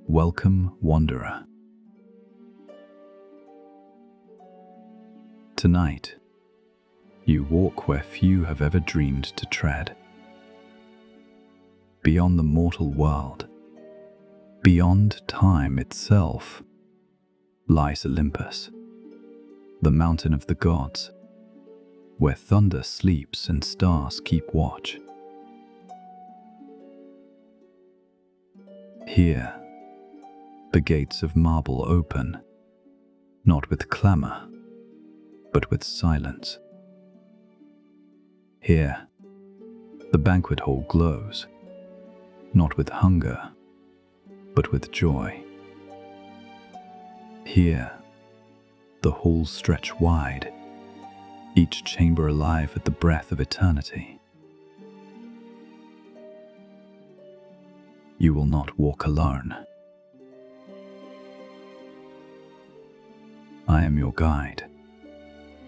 Welcome, wanderer. Tonight, you walk where few have ever dreamed to tread. Beyond the mortal world, beyond time itself, lies Olympus, the mountain of the gods, where thunder sleeps and stars keep watch. Here, the gates of marble open, not with clamor, but with silence. Here, the banquet hall glows, not with hunger, but with joy. Here, the halls stretch wide, each chamber alive with the breath of eternity. You will not walk alone. I am your guide,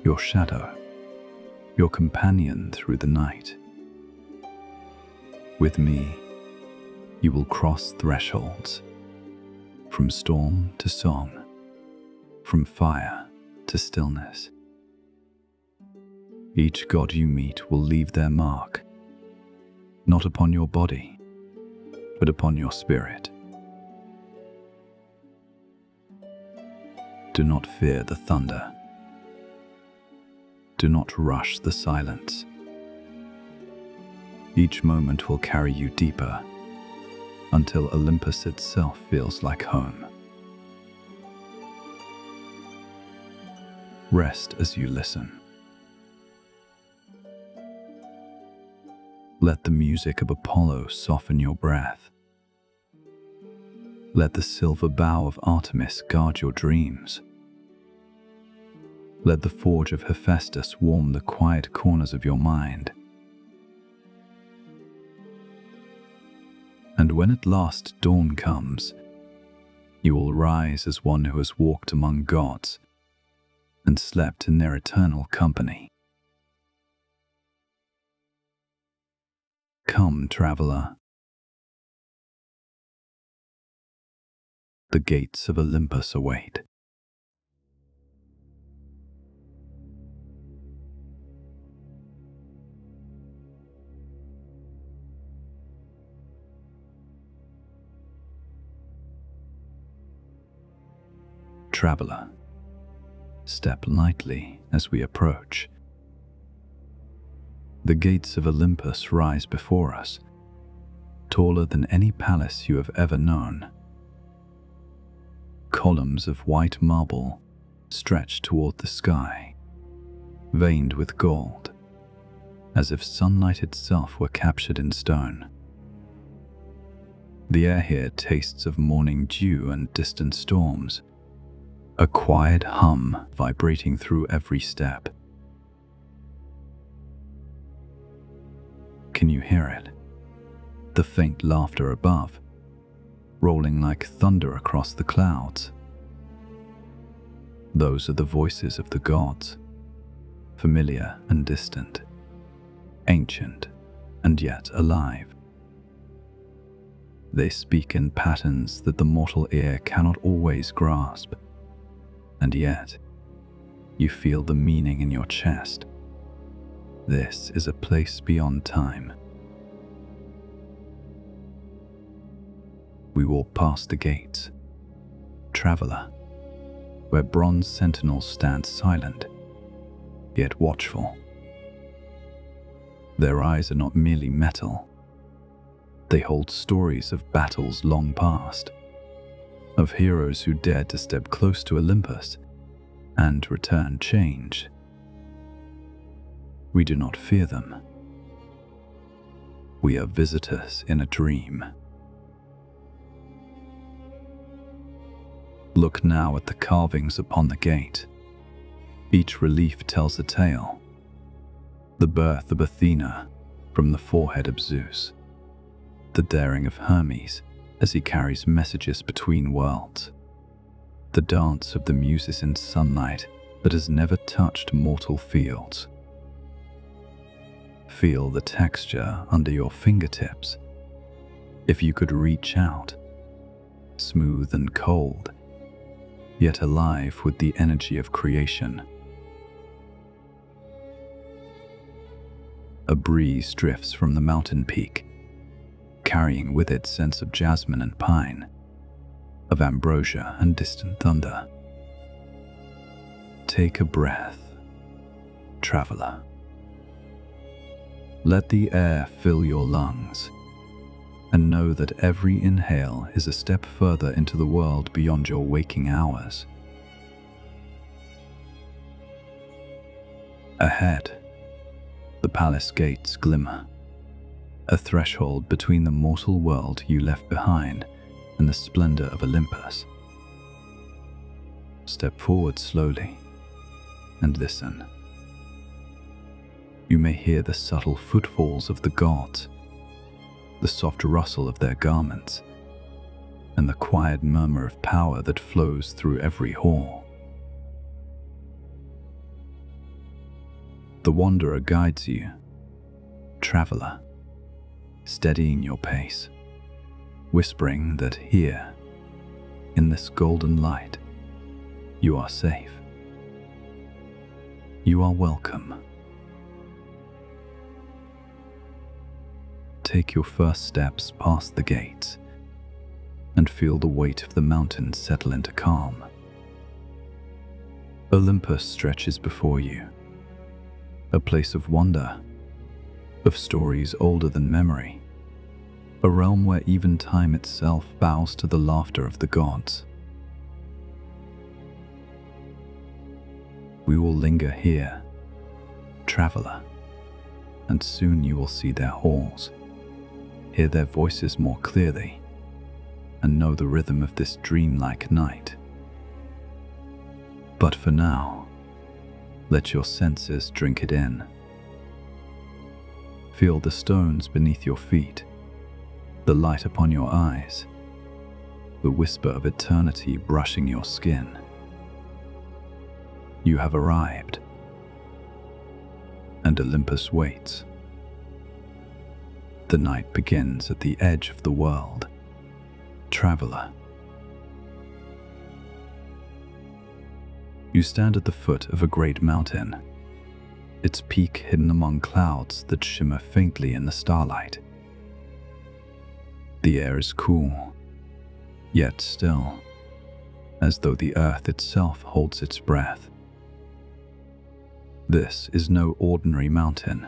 your shadow, your companion through the night. With me, you will cross thresholds, from storm to song, from fire to stillness. Each god you meet will leave their mark, not upon your body, but upon your spirit. Do not fear the thunder. Do not rush the silence. Each moment will carry you deeper, until Olympus itself feels like home. Rest as you listen. Let the music of Apollo soften your breath. Let the silver bow of Artemis guard your dreams. Let the forge of Hephaestus warm the quiet corners of your mind. And when at last dawn comes, you will rise as one who has walked among gods and slept in their eternal company. Come, traveler. The gates of Olympus await. Traveler, step lightly as we approach. The gates of Olympus rise before us, taller than any palace you have ever known. Columns of white marble stretch toward the sky, veined with gold, as if sunlight itself were captured in stone. The air here tastes of morning dew and distant storms, a quiet hum vibrating through every step. Can you hear it? The faint laughter above, rolling like thunder across the clouds. Those are the voices of the gods, familiar and distant, ancient and yet alive. They speak in patterns that the mortal ear cannot always grasp, and yet you feel the meaning in your chest. This is a place beyond time. We walk past the gates, traveler, where bronze sentinels stand silent, yet watchful. Their eyes are not merely metal. They hold stories of battles long past, of heroes who dared to step close to Olympus and return changed. We do not fear them. We are visitors in a dream. Look now at the carvings upon the gate. Each relief tells a tale. The birth of Athena from the forehead of Zeus. The daring of Hermes as he carries messages between worlds. The dance of the muses in sunlight that has never touched mortal fields. Feel the texture under your fingertips If you could reach out, smooth and cold, yet alive with the energy of creation. A breeze drifts from the mountain peak, carrying with it scents of jasmine and pine, of ambrosia and distant thunder. Take a breath, traveler. Let the air fill your lungs, and know that every inhale is a step further into the world beyond your waking hours. Ahead, the palace gates glimmer, a threshold between the mortal world you left behind and the splendor of Olympus. Step forward slowly and listen. You may hear the subtle footfalls of the gods, the soft rustle of their garments, and the quiet murmur of power that flows through every hall. The wanderer guides you, traveler, steadying your pace, whispering that here, in this golden light, you are safe. You are welcome. Take your first steps past the gates and feel the weight of the mountains settle into calm. Olympus stretches before you, a place of wonder, of stories older than memory, a realm where even time itself bows to the laughter of the gods. We will linger here, traveler, and soon you will see their halls, hear their voices more clearly, and know the rhythm of this dreamlike night. But for now, let your senses drink it in. Feel the stones beneath your feet, the light upon your eyes, the whisper of eternity brushing your skin. You have arrived, and Olympus waits. The night begins at the edge of the world, traveler. You stand at the foot of a great mountain, its peak hidden among clouds that shimmer faintly in the starlight. The air is cool, yet still, as though the earth itself holds its breath. This is no ordinary mountain.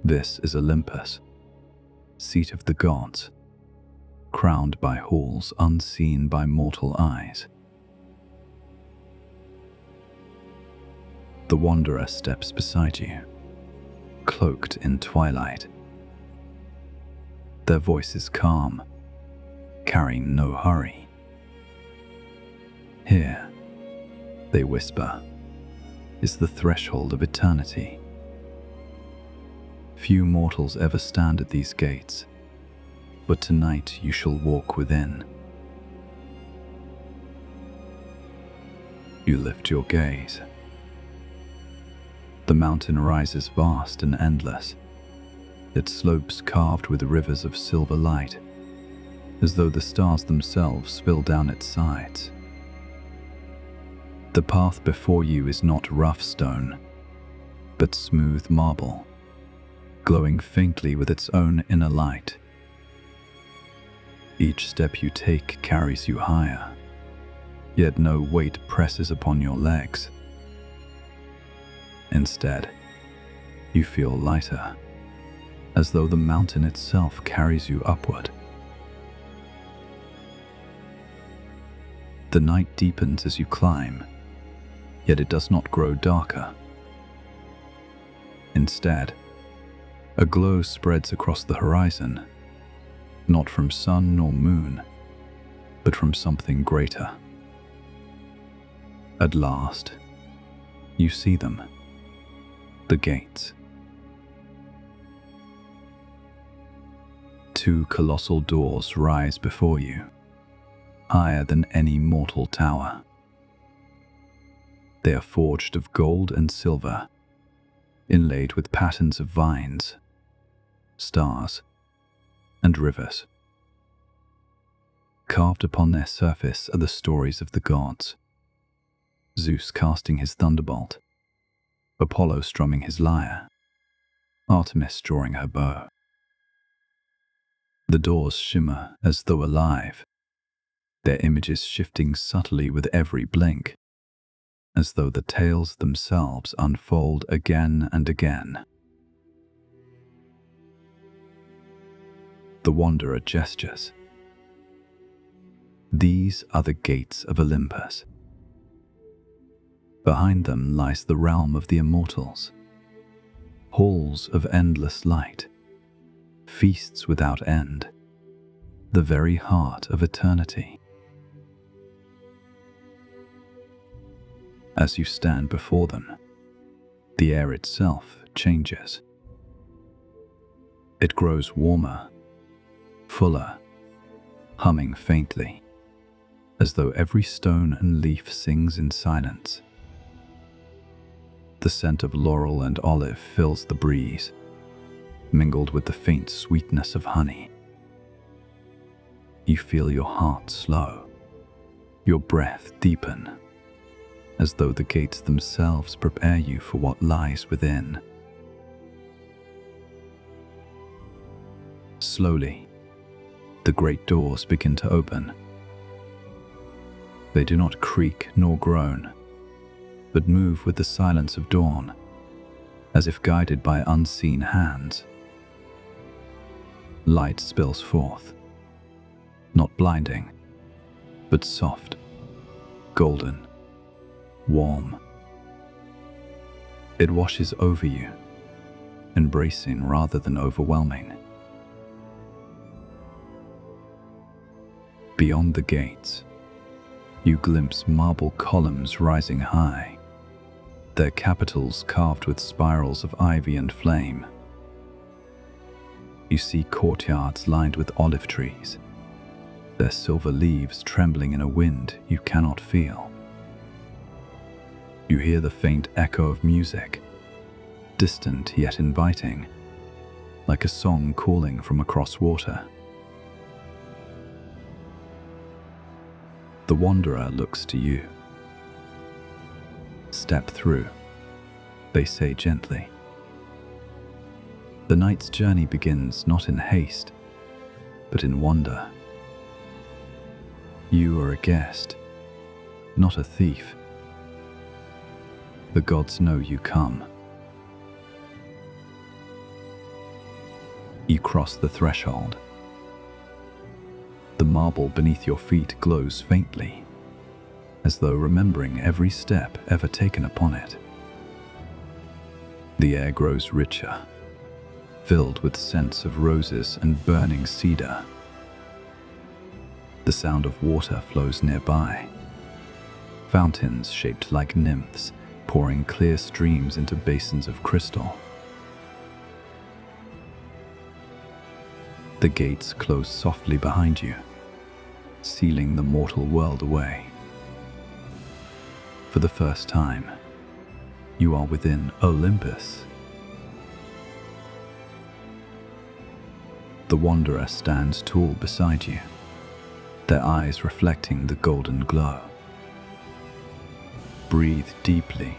This is Olympus, seat of the gods, crowned by halls unseen by mortal eyes. The wanderer steps beside you, cloaked in twilight. Their voice is calm, carrying no hurry. Here, they whisper, is the threshold of eternity. Few mortals ever stand at these gates, but tonight you shall walk within. You lift your gaze. The mountain rises vast and endless, its slopes carved with rivers of silver light, as though the stars themselves spill down its sides. The path before you is not rough stone, but smooth marble, glowing faintly with its own inner light. Each step you take carries you higher, yet no weight presses upon your legs. Instead, you feel lighter, as though the mountain itself carries you upward. The night deepens as you climb, yet it does not grow darker. Instead, a glow spreads across the horizon, not from sun nor moon, but from something greater. At last, you see them, the gates. Two colossal doors rise before you, higher than any mortal tower. They are forged of gold and silver, inlaid with patterns of vines, stars, and rivers. Carved upon their surface are the stories of the gods. Zeus casting his thunderbolt, Apollo strumming his lyre, Artemis drawing her bow. The doors shimmer as though alive, their images shifting subtly with every blink, as though the tales themselves unfold again and again. The wanderer gestures. These are the gates of Olympus. Behind them lies the realm of the immortals, halls of endless light, feasts without end, the very heart of eternity. As you stand before them, the air itself changes. It grows warmer, fuller, humming faintly, as though every stone and leaf sings in silence. The scent of laurel and olive fills the breeze, mingled with the faint sweetness of honey. You feel your heart slow, your breath deepen, as though the gates themselves prepare you for what lies within. Slowly, the great doors begin to open. They do not creak nor groan, but move with the silence of dawn, as if guided by unseen hands. Light spills forth, not blinding, but soft, golden, warm. It washes over you, embracing rather than overwhelming. Beyond the gates, you glimpse marble columns rising high, their capitals carved with spirals of ivy and flame. You see courtyards lined with olive trees, their silver leaves trembling in a wind you cannot feel. You hear the faint echo of music, distant yet inviting, like a song calling from across water. The wanderer looks to you. Step through, they say gently. The night's journey begins not in haste, but in wonder. You are a guest, not a thief. The gods know you come. You cross the threshold. The marble beneath your feet glows faintly, as though remembering every step ever taken upon it. The air grows richer, filled with scents of roses and burning cedar. The sound of water flows nearby, fountains shaped like nymphs pouring clear streams into basins of crystal. The gates close softly behind you, sealing the mortal world away. For the first time, you are within Olympus. The wanderer stands tall beside you, their eyes reflecting the golden glow. Breathe deeply,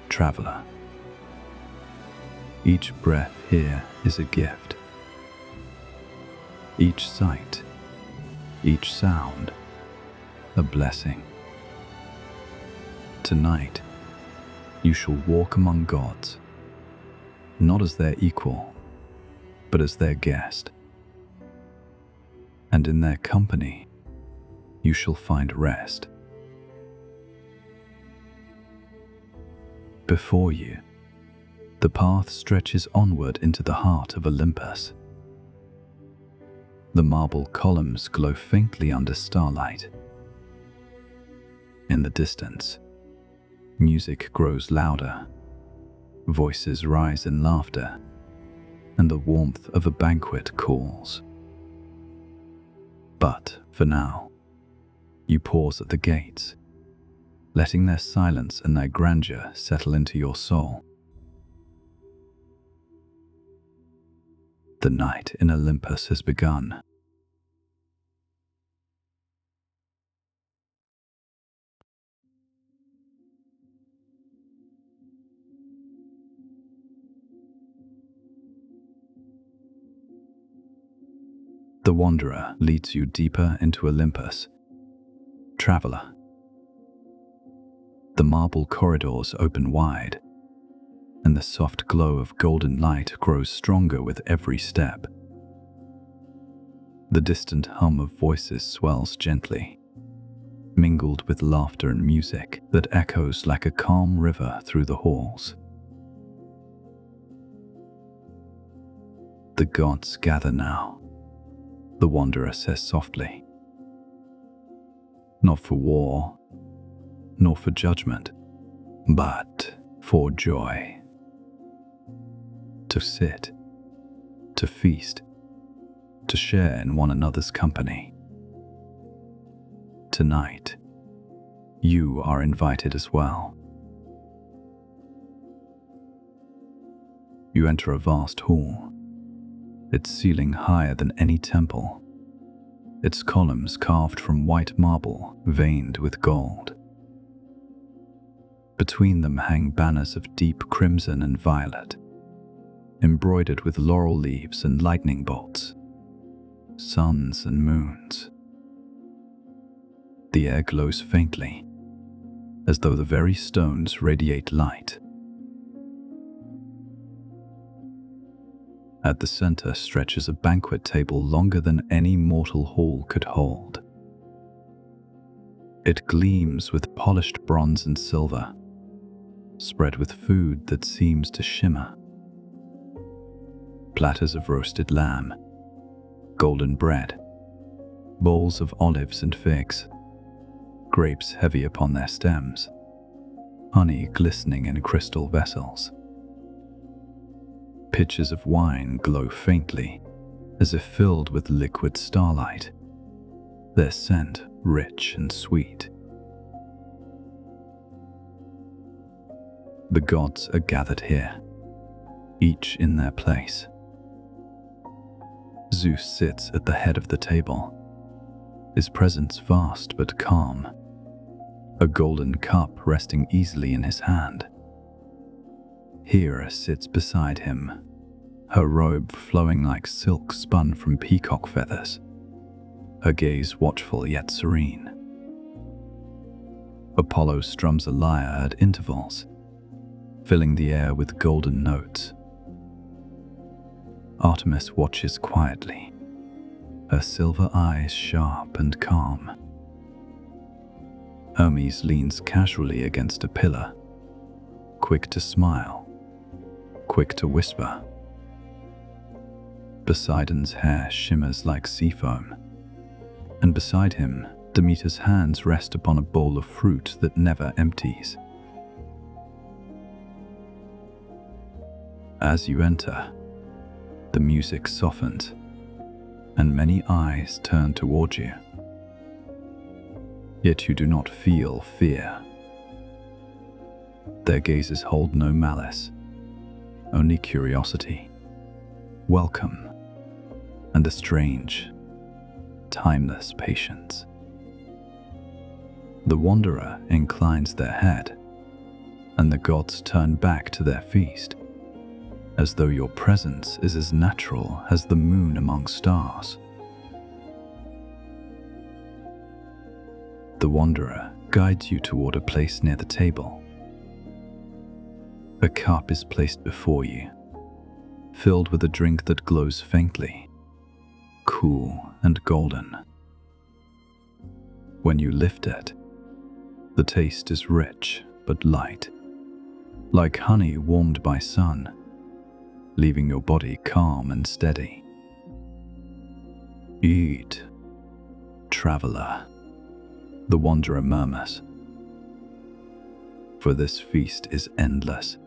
traveler. Each breath here is a gift. Each sight, each sound, a blessing. Tonight, you shall walk among gods, not as their equal, but as their guest. And in their company, you shall find rest. Before you, the path stretches onward into the heart of Olympus. The marble columns glow faintly under starlight. In the distance, music grows louder, voices rise in laughter, and the warmth of a banquet calls. But for now, you pause at the gates, letting their silence and their grandeur settle into your soul. The night in Olympus has begun. The Wanderer leads you deeper into Olympus. Traveler. The marble corridors open wide, and the soft glow of golden light grows stronger with every step. The distant hum of voices swells gently, mingled with laughter and music that echoes like a calm river through the halls. The gods gather now, the Wanderer says softly. Not for war, nor for judgment, but for joy. To sit, to feast, to share in one another's company. Tonight, you are invited as well. You enter a vast hall, its ceiling higher than any temple, its columns carved from white marble veined with gold. Between them hang banners of deep crimson and violet, embroidered with laurel leaves and lightning bolts, suns and moons. The air glows faintly, as though the very stones radiate light. At the center stretches a banquet table longer than any mortal hall could hold. It gleams with polished bronze and silver, spread with food that seems to shimmer. Platters of roasted lamb, golden bread, bowls of olives and figs, grapes heavy upon their stems, honey glistening in crystal vessels. Pitchers of wine glow faintly, as if filled with liquid starlight, their scent rich and sweet. The gods are gathered here, each in their place. Zeus sits at the head of the table, his presence vast but calm, a golden cup resting easily in his hand. Hera sits beside him, her robe flowing like silk spun from peacock feathers, her gaze watchful yet serene. Apollo strums a lyre at intervals, filling the air with golden notes. Artemis watches quietly, her silver eyes sharp and calm. Hermes leans casually against a pillar, quick to smile, quick to whisper. Poseidon's hair shimmers like sea foam, and beside him, Demeter's hands rest upon a bowl of fruit that never empties. As you enter, the music softens, and many eyes turn toward you. Yet you do not feel fear. Their gazes hold no malice, only curiosity, welcome, and a strange, timeless patience. The Wanderer inclines their head, and the gods turn back to their feast, as though your presence is as natural as the moon among stars. The Wanderer guides you toward a place near the table. A cup is placed before you, filled with a drink that glows faintly, cool and golden. When you lift it, the taste is rich but light, like honey warmed by sun, leaving your body calm and steady. Eat, traveler, the Wanderer murmurs, for this feast is endless,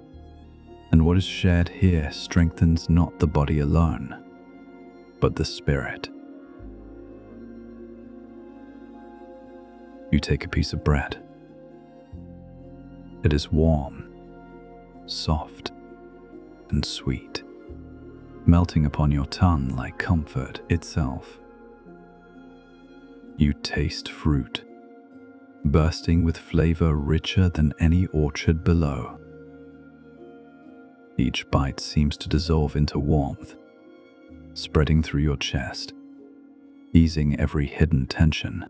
and what is shared here strengthens not the body alone, but the spirit. You take a piece of bread. It is warm, soft, and sweet, melting upon your tongue like comfort itself. You taste fruit, bursting with flavor richer than any orchard below. Each bite seems to dissolve into warmth, spreading through your chest, easing every hidden tension.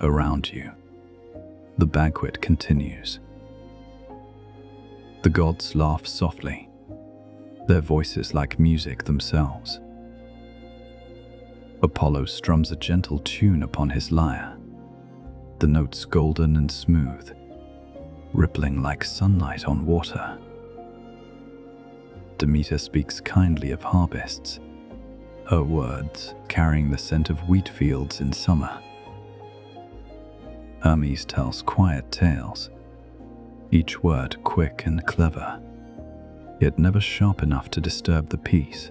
Around you, the banquet continues. The gods laugh softly, their voices like music themselves. Apollo strums a gentle tune upon his lyre, the notes golden and smooth, rippling like sunlight on water. Demeter speaks kindly of harvests, her words carrying the scent of wheat fields in summer. Hermes tells quiet tales, each word quick and clever, yet never sharp enough to disturb the peace.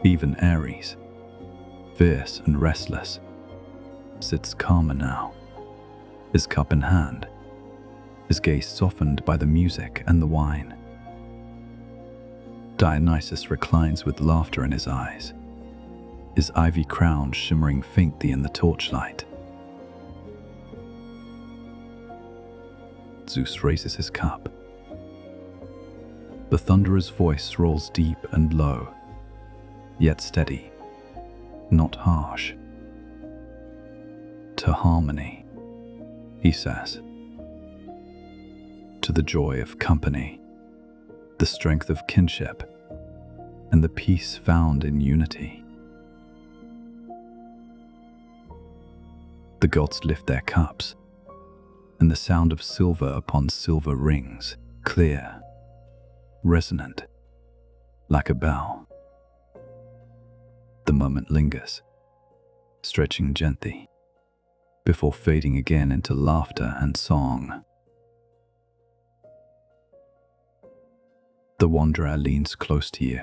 Even Ares, fierce and restless, sits calmer now, his cup in hand, his gaze softened by the music and the wine. Dionysus reclines with laughter in his eyes, his ivy crown shimmering faintly in the torchlight. Zeus raises his cup. The thunderer's voice rolls deep and low, yet steady, not harsh. To harmony, he says. To the joy of company, the strength of kinship, and the peace found in unity. The gods lift their cups, and the sound of silver upon silver rings, clear, resonant, like a bell. The moment lingers, stretching gently, before fading again into laughter and song. The wanderer leans close to you.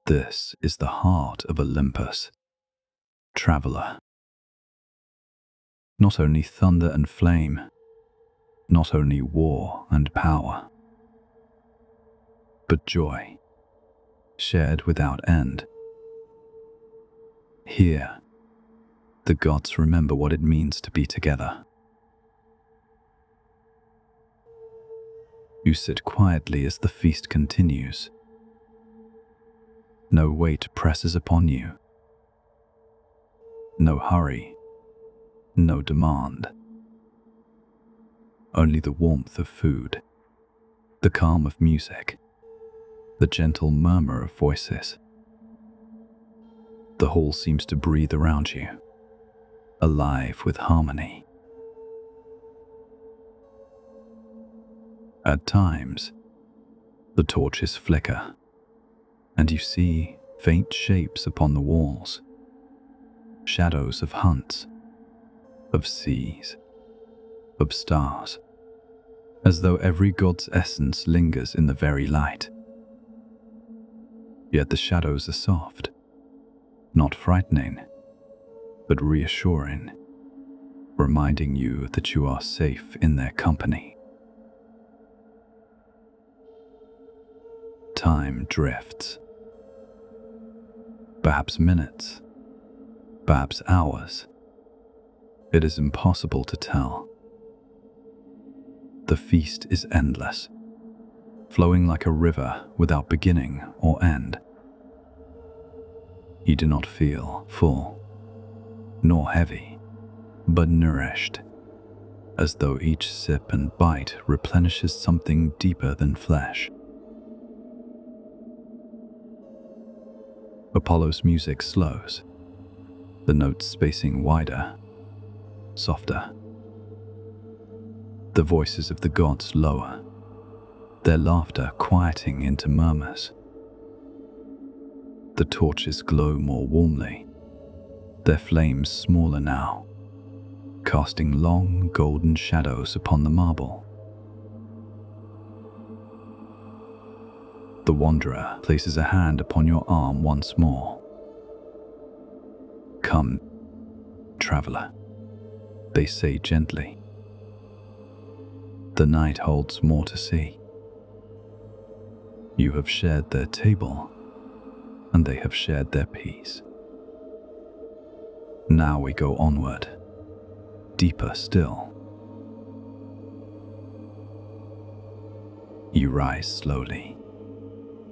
This is the heart of Olympus, traveler. Not only thunder and flame, not only war and power, but joy, shared without end. Here, the gods remember what it means to be together. You sit quietly as the feast continues. No weight presses upon you. No hurry. No demand. Only the warmth of food, the calm of music, the gentle murmur of voices. The hall seems to breathe around you, alive with harmony. At times, the torches flicker, and you see faint shapes upon the walls, shadows of hunts, of seas, of stars, as though every god's essence lingers in the very light. Yet the shadows are soft, not frightening, but reassuring, reminding you that you are safe in their company. Time drifts. Perhaps minutes, perhaps hours. It is impossible to tell. The feast is endless, flowing like a river without beginning or end. You do not feel full, nor heavy, but nourished, as though each sip and bite replenishes something deeper than flesh. Apollo's music slows, the notes spacing wider, softer. The voices of the gods lower, their laughter quieting into murmurs. The torches glow more warmly, their flames smaller now, casting long golden shadows upon the marble. The wanderer places a hand upon your arm once more. Come, traveler, they say gently. The night holds more to see. You have shared their table, and they have shared their peace. Now we go onward, deeper still. You rise slowly,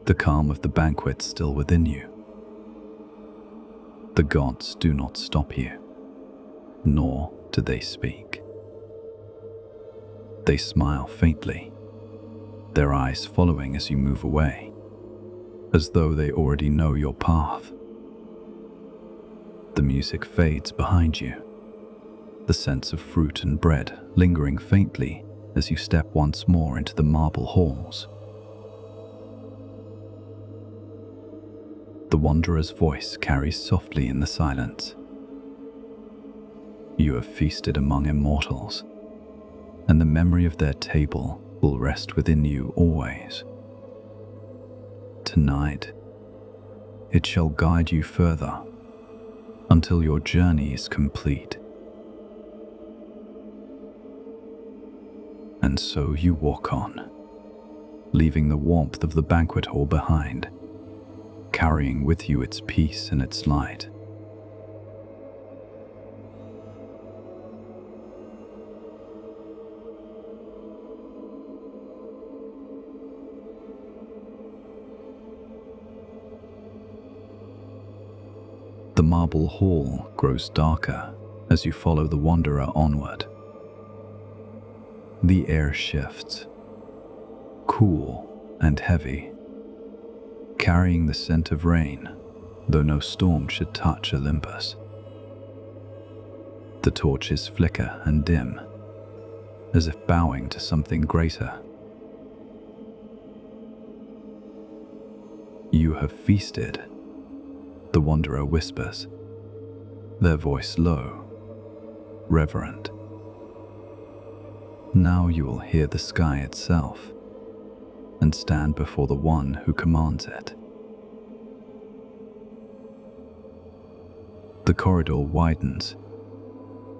the calm of the banquet still within you. The gods do not stop you, nor do they speak. They smile faintly, their eyes following as you move away, as though they already know your path. The music fades behind you, the scents of fruit and bread lingering faintly as you step once more into the marble halls. The wanderer's voice carries softly in the silence. You have feasted among immortals, and the memory of their table will rest within you always. Tonight, it shall guide you further until your journey is complete. And so you walk on, leaving the warmth of the banquet hall behind, carrying with you its peace and its light. The marble hall grows darker as you follow the wanderer onward. The air shifts, cool and heavy, carrying the scent of rain, though no storm should touch Olympus. The torches flicker and dim, as if bowing to something greater. You have feasted, the wanderer whispers, their voice low, reverent. Now you will hear the sky itself and stand before the one who commands it. The corridor widens,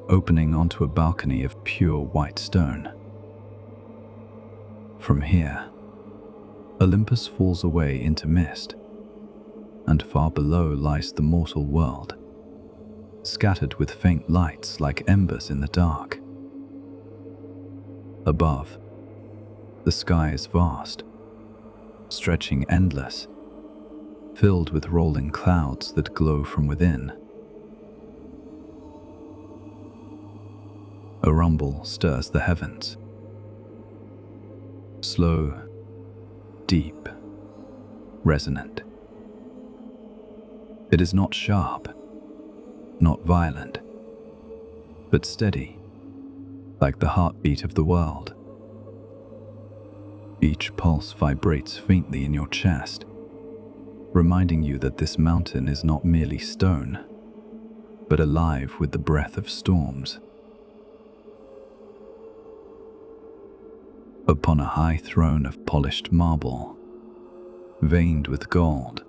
opening onto a balcony of pure white stone. From here, Olympus falls away into mist, and far below lies the mortal world, scattered with faint lights like embers in the dark. Above, the sky is vast, stretching endless, filled with rolling clouds that glow from within. A rumble stirs the heavens. Slow, deep, resonant. It is not sharp, not violent, but steady, like the heartbeat of the world. Each pulse vibrates faintly in your chest, reminding you that this mountain is not merely stone, but alive with the breath of storms. Upon a high throne of polished marble, veined with gold,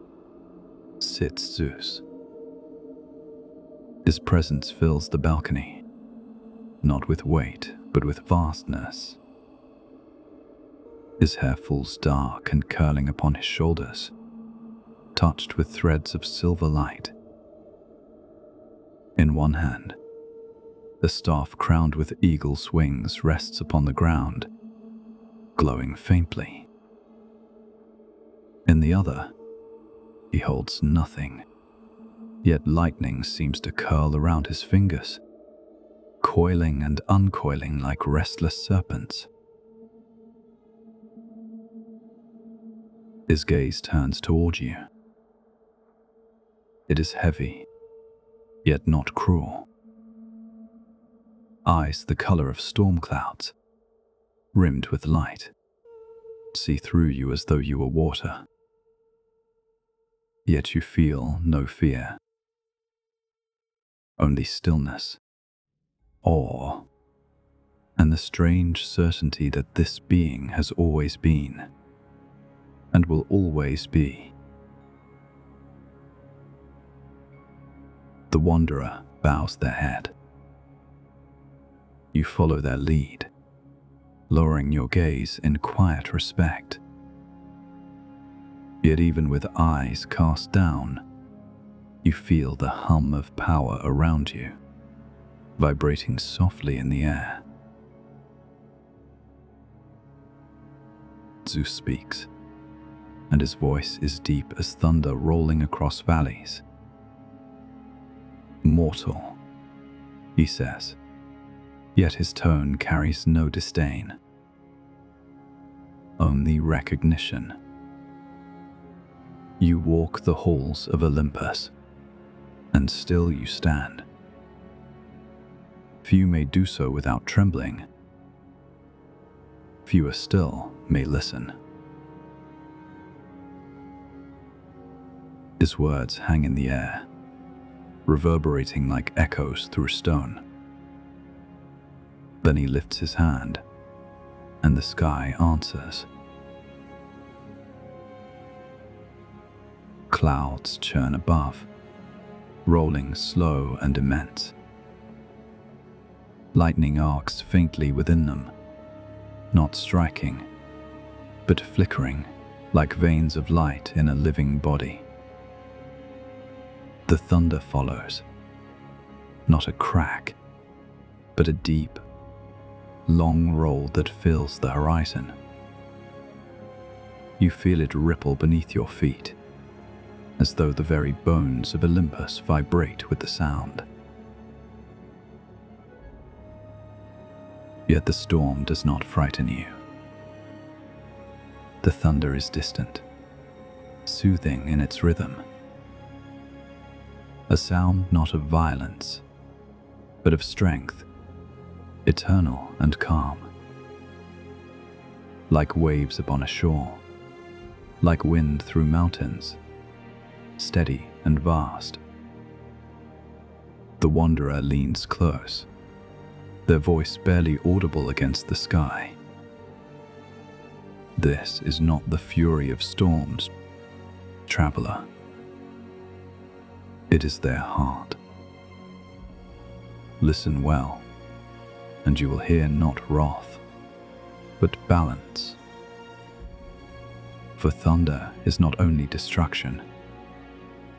sits Zeus. His presence fills the balcony, not with weight, but with vastness. His hair falls dark and curling upon his shoulders, touched with threads of silver light. In one hand, the staff crowned with eagle's wings rests upon the ground, glowing faintly. In the other, he holds nothing, yet lightning seems to curl around his fingers, coiling and uncoiling like restless serpents. His gaze turns toward you. It is heavy, yet not cruel. Eyes the color of storm clouds, rimmed with light, see through you as though you were water. Yet you feel no fear, only stillness, awe, and the strange certainty that this being has always been and will always be. The wanderer bows their head. You follow their lead, lowering your gaze in quiet respect. Yet even with eyes cast down, you feel the hum of power around you, vibrating softly in the air. Zeus speaks, and his voice is deep as thunder rolling across valleys. "Mortal," he says, yet his tone carries no disdain, only recognition. You walk the halls of Olympus, and still you stand. Few may do so without trembling. Fewer still may listen. His words hang in the air, reverberating like echoes through stone. Then he lifts his hand, and the sky answers. Clouds churn above, rolling slow and immense. Lightning arcs faintly within them, not striking, but flickering like veins of light in a living body. The thunder follows, not a crack, but a deep, long roll that fills the horizon. You feel it ripple beneath your feet, as though the very bones of Olympus vibrate with the sound. Yet the storm does not frighten you. The thunder is distant, soothing in its rhythm. A sound not of violence, but of strength, eternal and calm. Like waves upon a shore, like wind through mountains, steady and vast. The wanderer leans close, their voice barely audible against the sky. This is not the fury of storms, traveler. It is their heart. Listen well, and you will hear not wrath, but balance. For thunder is not only destruction,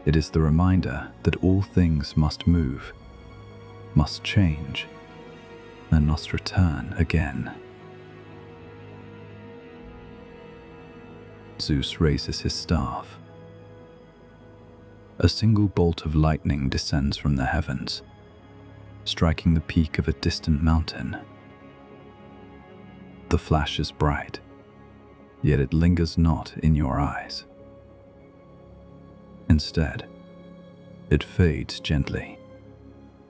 it is the reminder that all things must move, must change, and must return again. Zeus raises his staff. A single bolt of lightning descends from the heavens, striking the peak of a distant mountain. The flash is bright, yet it lingers not in your eyes. Instead, it fades gently,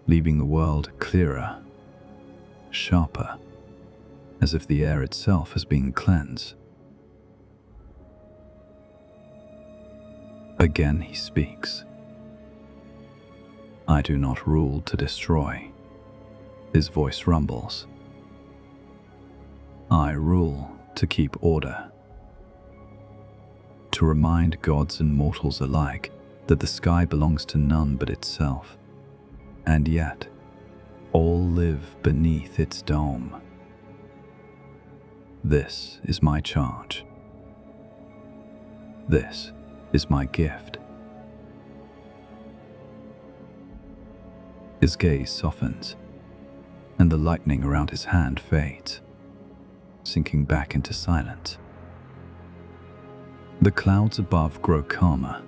leaving the world clearer, sharper, as if the air itself has been cleansed. Again he speaks. I do not rule to destroy. His voice rumbles. I rule to keep order. To remind gods and mortals alike that the sky belongs to none but itself, and yet all live beneath its dome. This is my charge. This is my gift. His gaze softens, and the lightning around his hand fades, sinking back into silence. The clouds above grow calmer,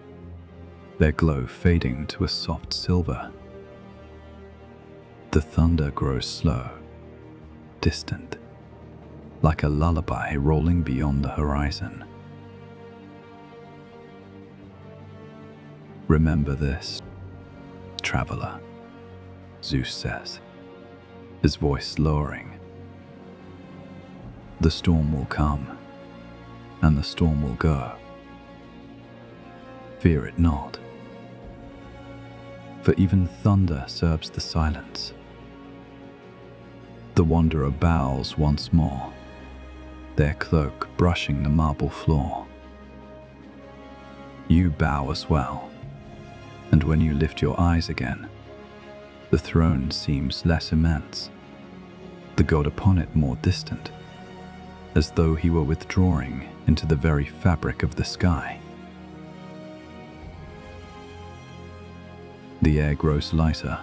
their glow fading to a soft silver. The thunder grows slow, distant, like a lullaby rolling beyond the horizon. Remember this, traveler, Zeus says, his voice lowering. The storm will come, and the storm will go. Fear it not, for even thunder serves the silence. The wanderer bows once more, their cloak brushing the marble floor. You bow as well, and when you lift your eyes again, the throne seems less immense, the god upon it more distant, as though he were withdrawing into the very fabric of the sky. The air grows lighter.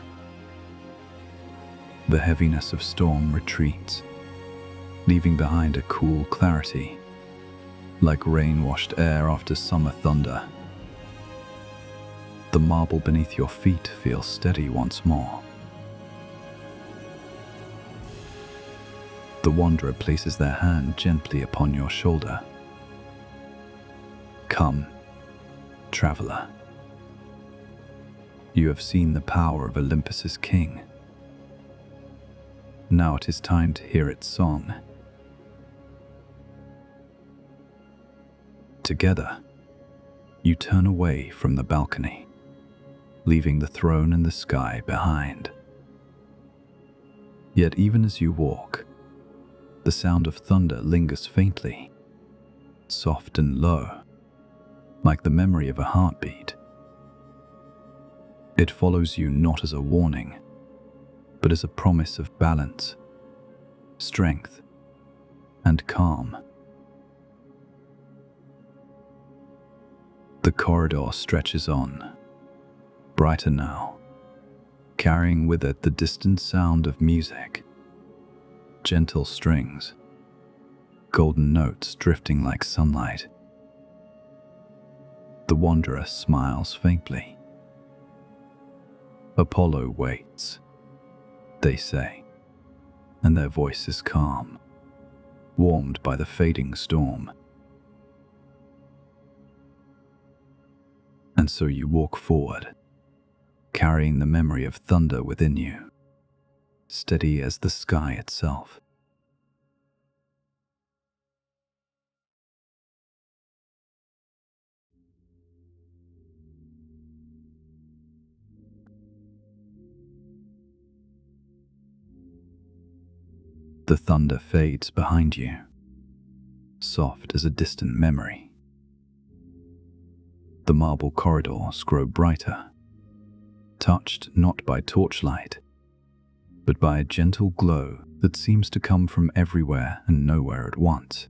The heaviness of storm retreats, leaving behind a cool clarity, like rain-washed air after summer thunder. The marble beneath your feet feels steady once more. The wanderer places their hand gently upon your shoulder. Come, traveler. You have seen the power of Olympus's king. Now it is time to hear its song. Together, you turn away from the balcony, leaving the throne and the sky behind. Yet even as you walk, the sound of thunder lingers faintly, soft and low, like the memory of a heartbeat. It follows you not as a warning, but as a promise of balance, strength, and calm. The corridor stretches on, brighter now, carrying with it the distant sound of music, gentle strings, golden notes drifting like sunlight. The wanderer smiles faintly. Apollo waits, they say, and their voice is calm, warmed by the fading storm. And so you walk forward, carrying the memory of thunder within you, steady as the sky itself. The thunder fades behind you, soft as a distant memory. The marble corridors grow brighter, touched not by torchlight, but by a gentle glow that seems to come from everywhere and nowhere at once.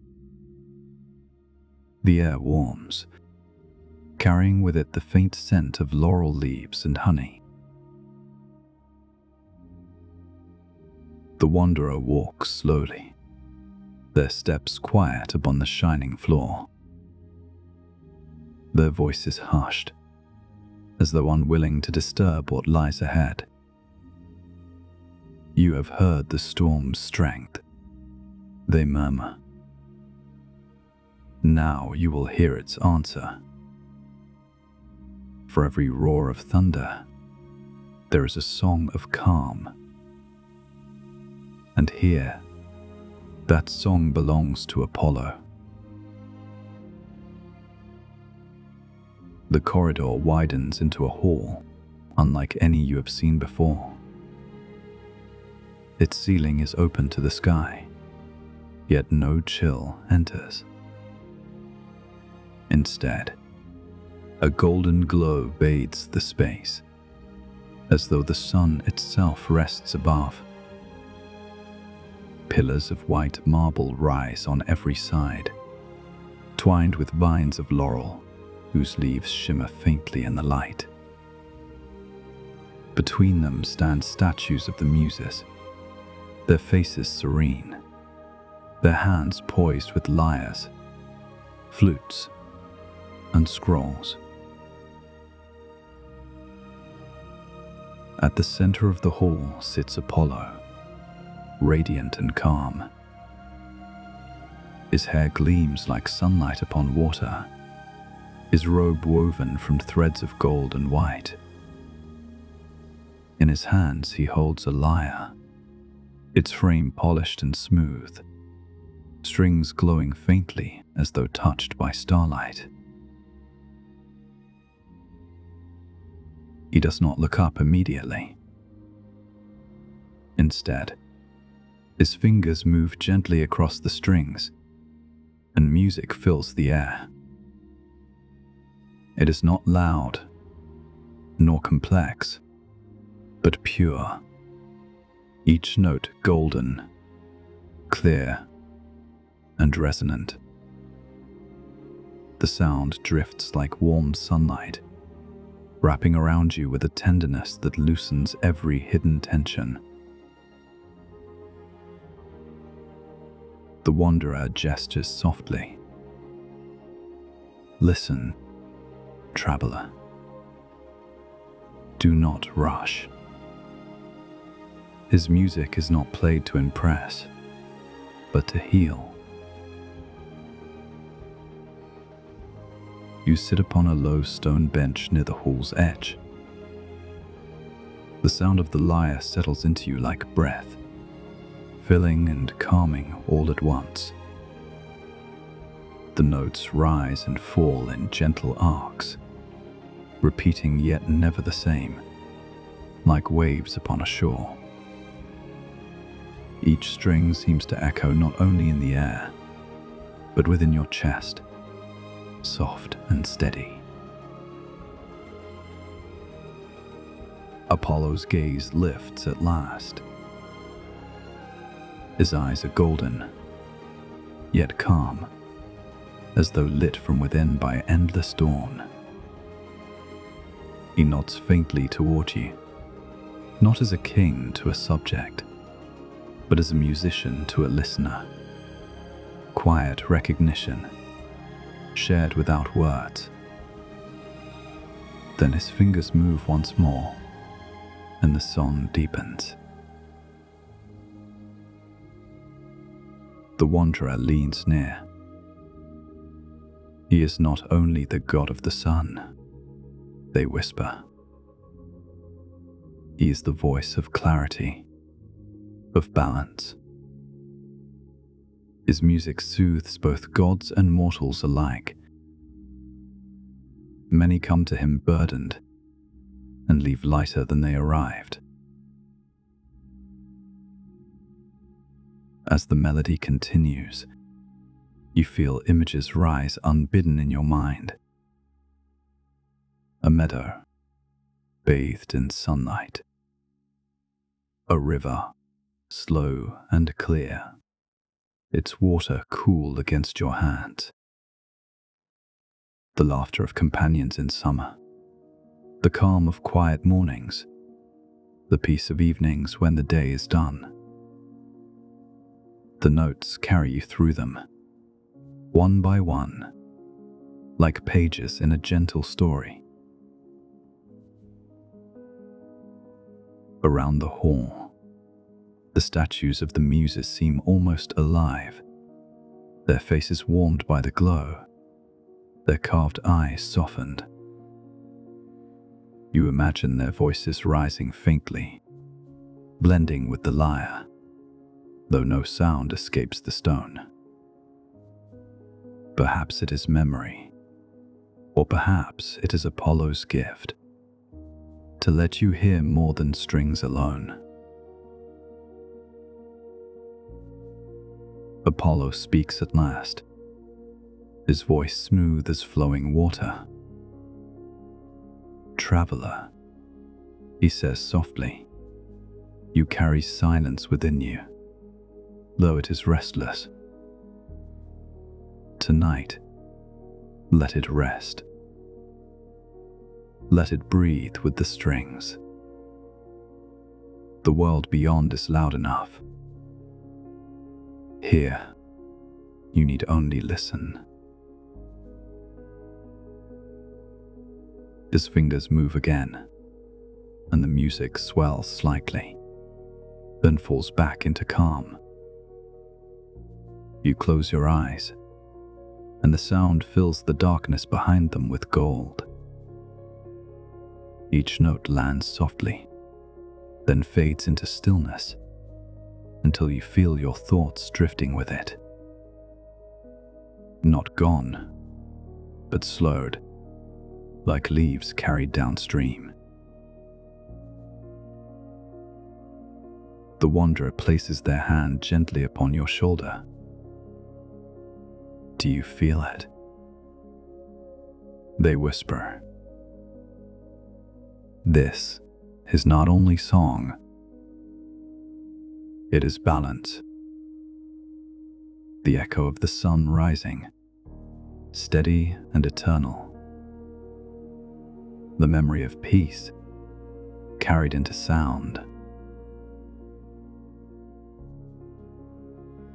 The air warms, carrying with it the faint scent of laurel leaves and honey. The wanderer walks slowly, their steps quiet upon the shining floor. Their voices hushed, as though unwilling to disturb what lies ahead. You have heard the storm's strength, they murmur. Now you will hear its answer. For every roar of thunder, there is a song of calm. And here, that song belongs to Apollo. The corridor widens into a hall, unlike any you have seen before. Its ceiling is open to the sky, yet no chill enters. Instead, a golden glow bathes the space, as though the sun itself rests above. Pillars of white marble rise on every side, twined with vines of laurel, whose leaves shimmer faintly in the light. Between them stand statues of the Muses, their faces serene, their hands poised with lyres, flutes, and scrolls. At the center of the hall sits Apollo, radiant and calm. His hair gleams like sunlight upon water, his robe woven from threads of gold and white. In his hands he holds a lyre, its frame polished and smooth, strings glowing faintly as though touched by starlight. He does not look up immediately. Instead, his fingers move gently across the strings, and music fills the air. It is not loud, nor complex, but pure, each note golden, clear, and resonant. The sound drifts like warm sunlight, wrapping around you with a tenderness that loosens every hidden tension. The wanderer gestures softly. Listen, traveler. Do not rush. His music is not played to impress, but to heal. You sit upon a low stone bench near the hall's edge. The sound of the lyre settles into you like breath, filling and calming all at once. The notes rise and fall in gentle arcs, repeating yet never the same, like waves upon a shore. Each string seems to echo not only in the air, but within your chest, soft and steady. Apollo's gaze lifts at last. His eyes are golden, yet calm, as though lit from within by endless dawn. He nods faintly toward you, not as a king to a subject, but as a musician to a listener. Quiet recognition, shared without words. Then his fingers move once more, and the song deepens. The wanderer leans near. He is not only the god of the sun, they whisper. He is the voice of clarity, of balance. His music soothes both gods and mortals alike. Many come to him burdened and leave lighter than they arrived. As the melody continues, you feel images rise unbidden in your mind. A meadow, bathed in sunlight. A river, slow and clear, its water cool against your hands. The laughter of companions in summer, the calm of quiet mornings, the peace of evenings when the day is done. The notes carry you through them, one by one, like pages in a gentle story. Around the hall, the statues of the muses seem almost alive, their faces warmed by the glow, their carved eyes softened. You imagine their voices rising faintly, blending with the lyre, though no sound escapes the stone. Perhaps it is memory, or perhaps it is Apollo's gift, to let you hear more than strings alone. Apollo speaks at last, his voice smooth as flowing water. Traveler, he says softly, you carry silence within you, though it is restless. Tonight, let it rest. Let it breathe with the strings. The world beyond is loud enough. Here, you need only listen. His fingers move again, and the music swells slightly, then falls back into calm. You close your eyes, and the sound fills the darkness behind them with gold. Each note lands softly, then fades into stillness, until you feel your thoughts drifting with it. Not gone, but slowed, like leaves carried downstream. The wanderer places their hand gently upon your shoulder. Do you feel it? They whisper. This is not only song, it is balance. the echo of the sun rising, steady and eternal. The memory of peace carried into sound.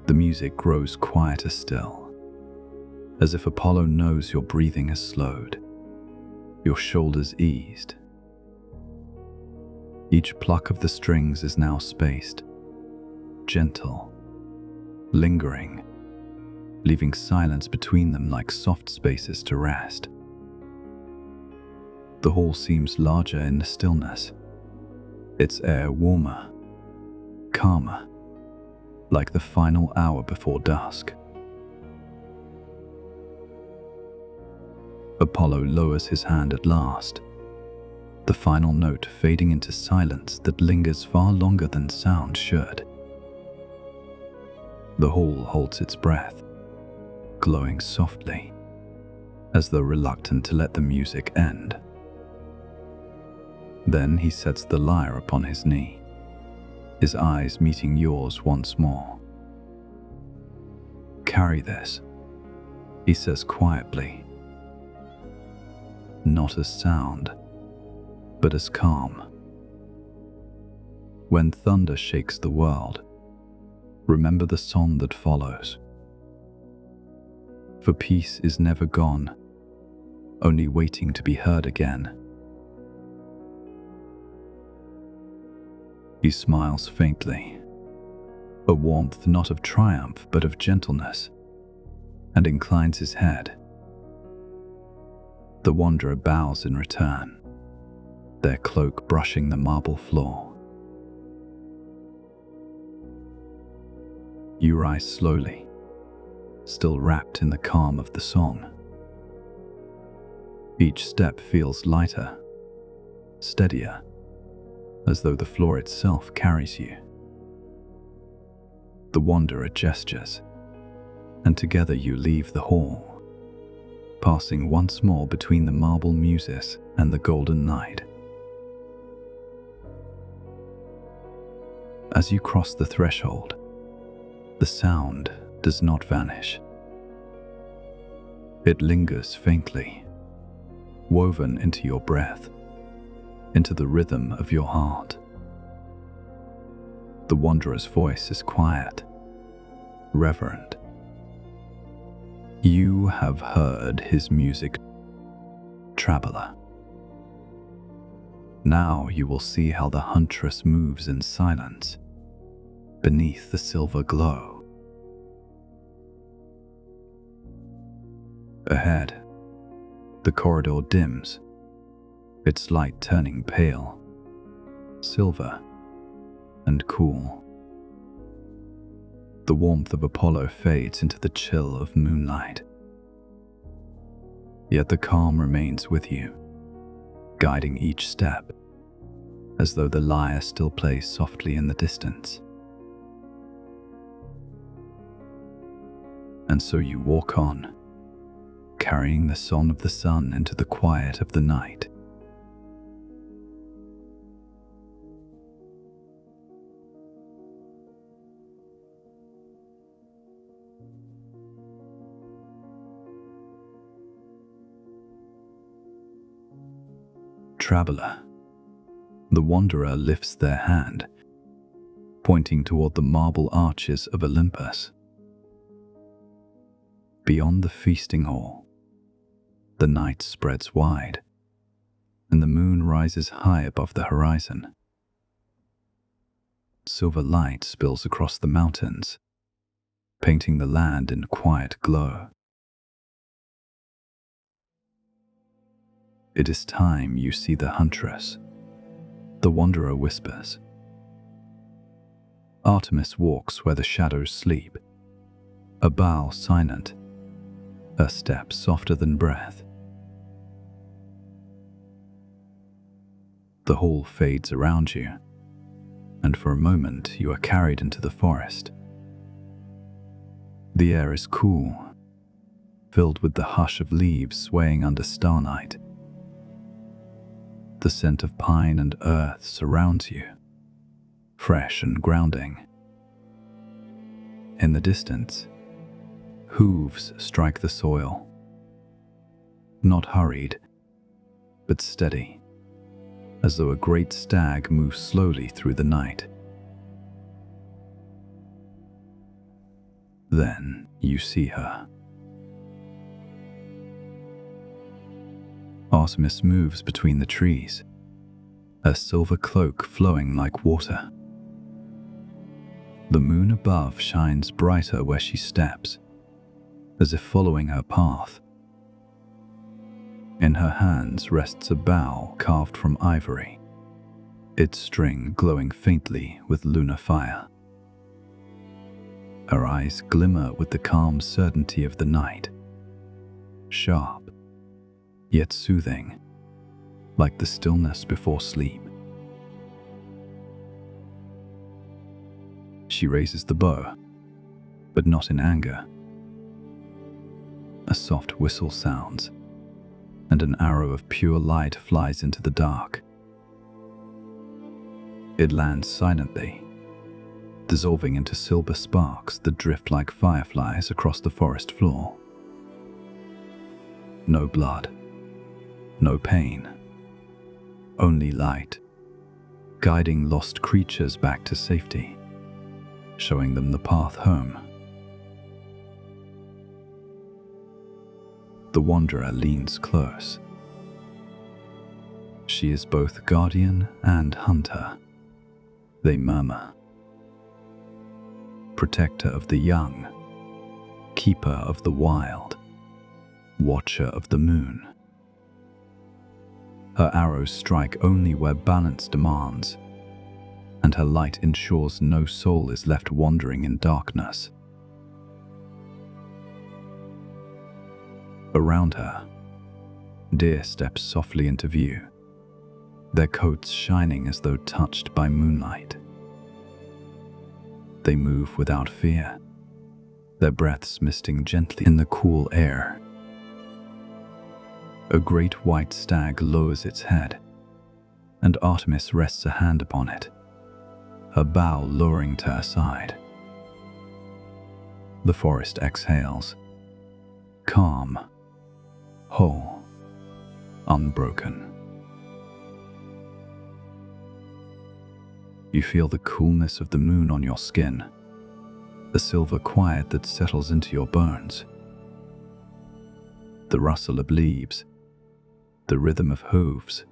The music grows quieter still, as if Apollo knows your breathing has slowed, your shoulders eased. Each pluck of the strings is now spaced, gentle, lingering, leaving silence between them like soft spaces to rest. The hall seems larger in the stillness, its air warmer, calmer, like the final hour before dusk. Apollo lowers his hand at last, the final note fading into silence that lingers far longer than sound should. The hall holds its breath, glowing softly, as though reluctant to let the music end. Then he sets the lyre upon his knee, his eyes meeting yours once more. "Carry this," he says quietly, not as sound, but as calm. When thunder shakes the world, remember the song that follows. For peace is never gone, only waiting to be heard again. He smiles faintly, a warmth not of triumph but of gentleness, and inclines his head. The wanderer bows in return, their cloak brushing the marble floor. You rise slowly, still wrapped in the calm of the song. Each step feels lighter, steadier, as though the floor itself carries you. The wanderer gestures, and together you leave the hall, passing once more between the marble muses and the golden night. As you cross the threshold, the sound does not vanish. It lingers faintly, woven into your breath, into the rhythm of your heart. The wanderer's voice is quiet, reverent. You have heard his music, traveler. Now you will see how the huntress moves in silence, beneath the silver glow. Ahead, the corridor dims, its light turning pale, silver, and cool. The warmth of Apollo fades into the chill of moonlight. Yet the calm remains with you, guiding each step, as though the lyre still plays softly in the distance. And so you walk on, carrying the song of the sun into the quiet of the night. Traveler, the wanderer lifts their hand, pointing toward the marble arches of Olympus. Beyond the feasting hall, the night spreads wide, and the moon rises high above the horizon. Silver light spills across the mountains, painting the land in quiet glow. It is time you see the huntress, the wanderer whispers. Artemis walks where the shadows sleep, a bow silent, a step softer than breath. The hall fades around you, and for a moment you are carried into the forest. The air is cool, filled with the hush of leaves swaying under starlight. The scent of pine and earth surrounds you, fresh and grounding. In the distance, Hooves strike the soil, not hurried, but steady, as though a great stag moves slowly through the night. Then you see her. Artemis moves between the trees, her silver cloak flowing like water. The moon above shines brighter where she steps, as if following her path. In her hands rests a bow carved from ivory, its string glowing faintly with lunar fire. Her eyes glimmer with the calm certainty of the night, sharp, yet soothing, like the stillness before sleep. She raises the bow, but not in anger. A soft whistle sounds, and an arrow of pure light flies into the dark. It lands silently, dissolving into silver sparks that drift like fireflies across the forest floor. No blood, no pain, only light, guiding lost creatures back to safety, showing them the path home. The wanderer leans close. She is both guardian and hunter, they murmur. Protector of the young, keeper of the wild, watcher of the moon. Her arrows strike only where balance demands, and her light ensures no soul is left wandering in darkness. Around her, deer step softly into view, their coats shining as though touched by moonlight. They move without fear, their breaths misting gently in the cool air. A great white stag lowers its head, and Artemis rests a hand upon it, her bow lowering to her side. The forest exhales, calm, whole, unbroken. You feel the coolness of the moon on your skin, the silver quiet that settles into your bones. The rustle of leaves, the rhythm of hooves,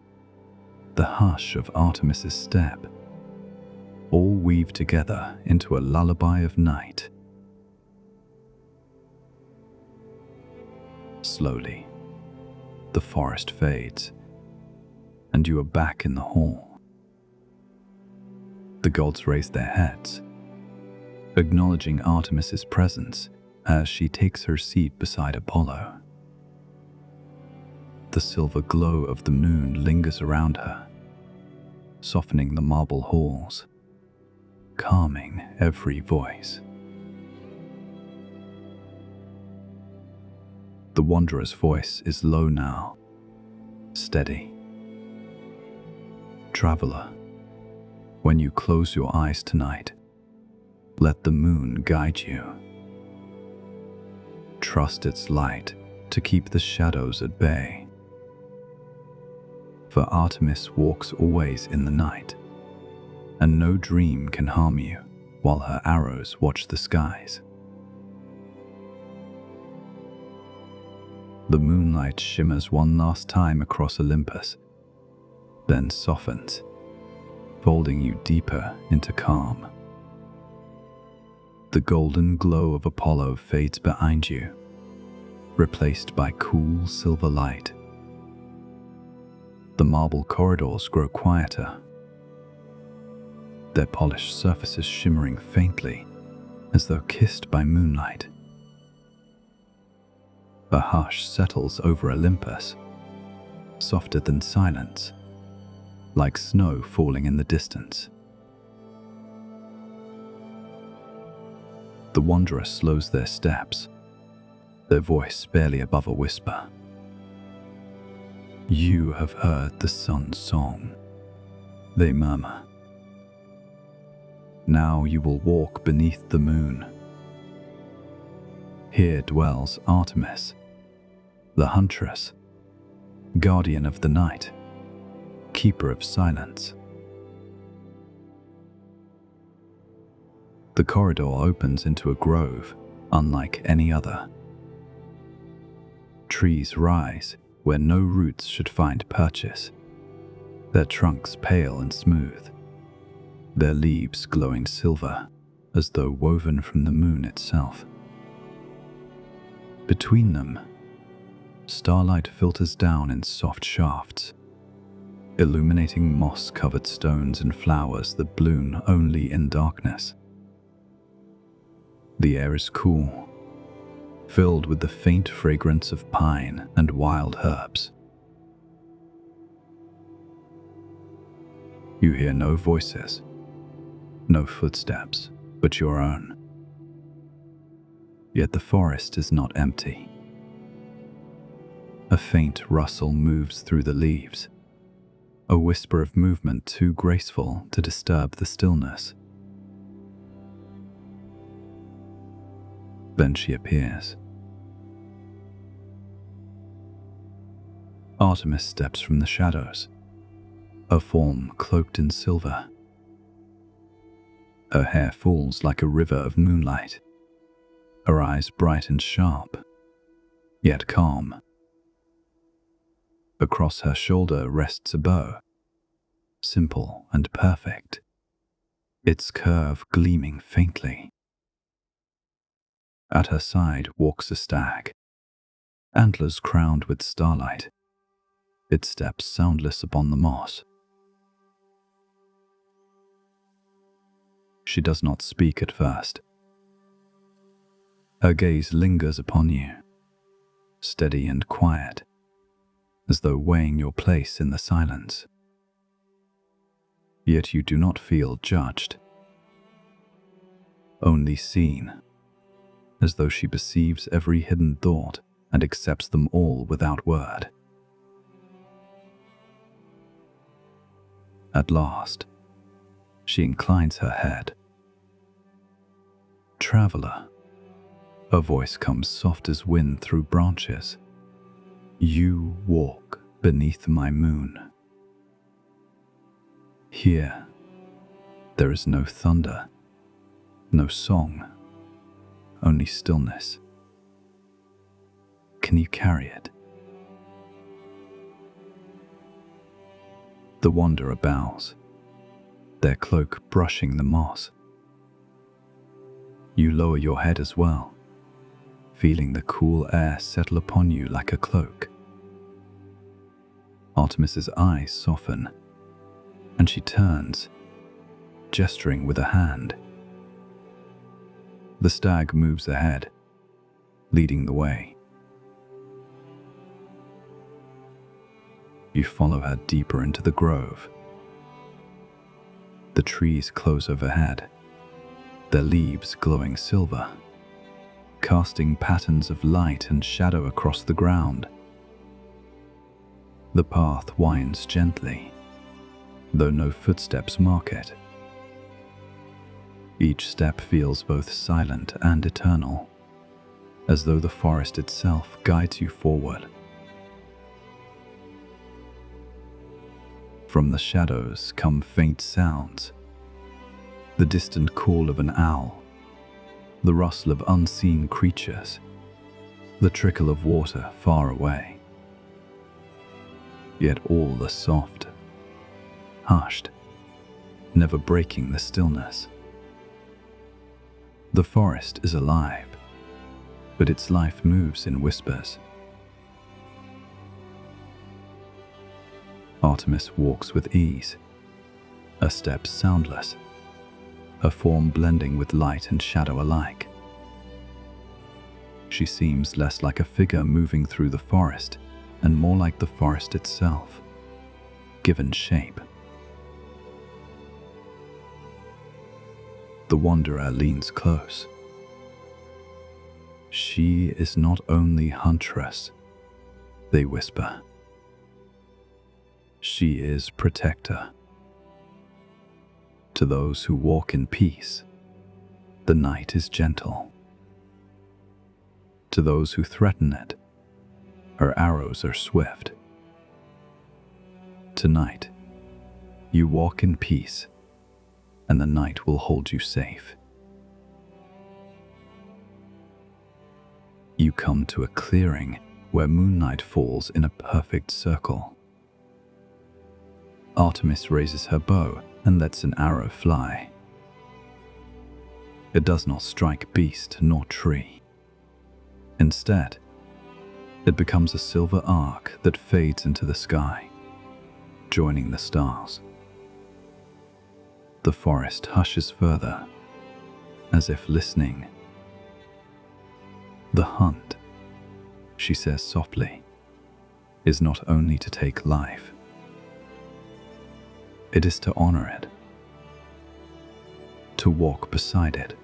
the hush of Artemis's step, all weave together into a lullaby of night. Slowly, the forest fades, and you are back in the hall. The gods raise their heads, acknowledging Artemis's presence as she takes her seat beside Apollo. The silver glow of the moon lingers around her, softening the marble halls, calming every voice. The wanderer's voice is low now, steady. Traveler, when you close your eyes tonight, let the moon guide you. Trust its light to keep the shadows at bay. For Artemis walks always in the night, and no dream can harm you while her arrows watch the skies. The moonlight shimmers one last time across Olympus, then softens, folding you deeper into calm. The golden glow of Apollo fades behind you, replaced by cool silver light. The marble corridors grow quieter, their polished surfaces shimmering faintly as though kissed by moonlight. A hush settles over Olympus, softer than silence, like snow falling in the distance. The wanderer slows their steps, their voice barely above a whisper. You have heard the sun's song, they murmur. Now you will walk beneath the moon. Here dwells Artemis, the huntress, guardian of the night, keeper of silence. The corridor opens into a grove unlike any other. Trees rise where no roots should find purchase, their trunks pale and smooth, their leaves glowing silver as though woven from the moon itself. Between them, starlight filters down in soft shafts, illuminating moss-covered stones and flowers that bloom only in darkness. The air is cool, filled with the faint fragrance of pine and wild herbs. You hear no voices, no footsteps, but your own. Yet the forest is not empty. A faint rustle moves through the leaves, a whisper of movement too graceful to disturb the stillness. Then she appears. Artemis steps from the shadows, her form cloaked in silver. Her hair falls like a river of moonlight, her eyes bright and sharp, yet calm. Across her shoulder rests a bow, simple and perfect, its curve gleaming faintly. At her side walks a stag, antlers crowned with starlight. It steps soundless upon the moss. She does not speak at first. Her gaze lingers upon you, steady and quiet, as though weighing your place in the silence. Yet you do not feel judged, only seen, as though she perceives every hidden thought and accepts them all without word. At last, she inclines her head. "Traveler," her voice comes soft as wind through branches. "You walk beneath my moon. Here, there is no thunder, no song, only stillness. Can you carry it?" The wanderer bows, their cloak brushing the moss. You lower your head as well, feeling the cool air settle upon you like a cloak. Artemis's eyes soften, and she turns, gesturing with a hand. The stag moves ahead, leading the way. You follow her deeper into the grove. The trees close overhead, their leaves glowing silver, casting patterns of light and shadow across the ground. The path winds gently, though no footsteps mark it. Each step feels both silent and eternal, as though the forest itself guides you forward. From the shadows come faint sounds, the distant call of an owl, the rustle of unseen creatures, the trickle of water far away. Yet all are soft, hushed, never breaking the stillness. The forest is alive, but its life moves in whispers. Artemis walks with ease, her steps soundless, her form blending with light and shadow alike. She seems less like a figure moving through the forest and more like the forest itself, given shape. The wanderer leans close. "She is not only huntress," they whisper. "She is protector. To those who walk in peace, the night is gentle." To those who threaten it, her arrows are swift. Tonight, you walk in peace, and the night will hold you safe. You come to a clearing where moonlight falls in a perfect circle. Artemis raises her bow and lets an arrow fly. It does not strike beast nor tree. Instead, it becomes a silver arc that fades into the sky, joining the stars. The forest hushes further, as if listening. The hunt, she says softly, is not only to take life. It is to honor it, to walk beside it,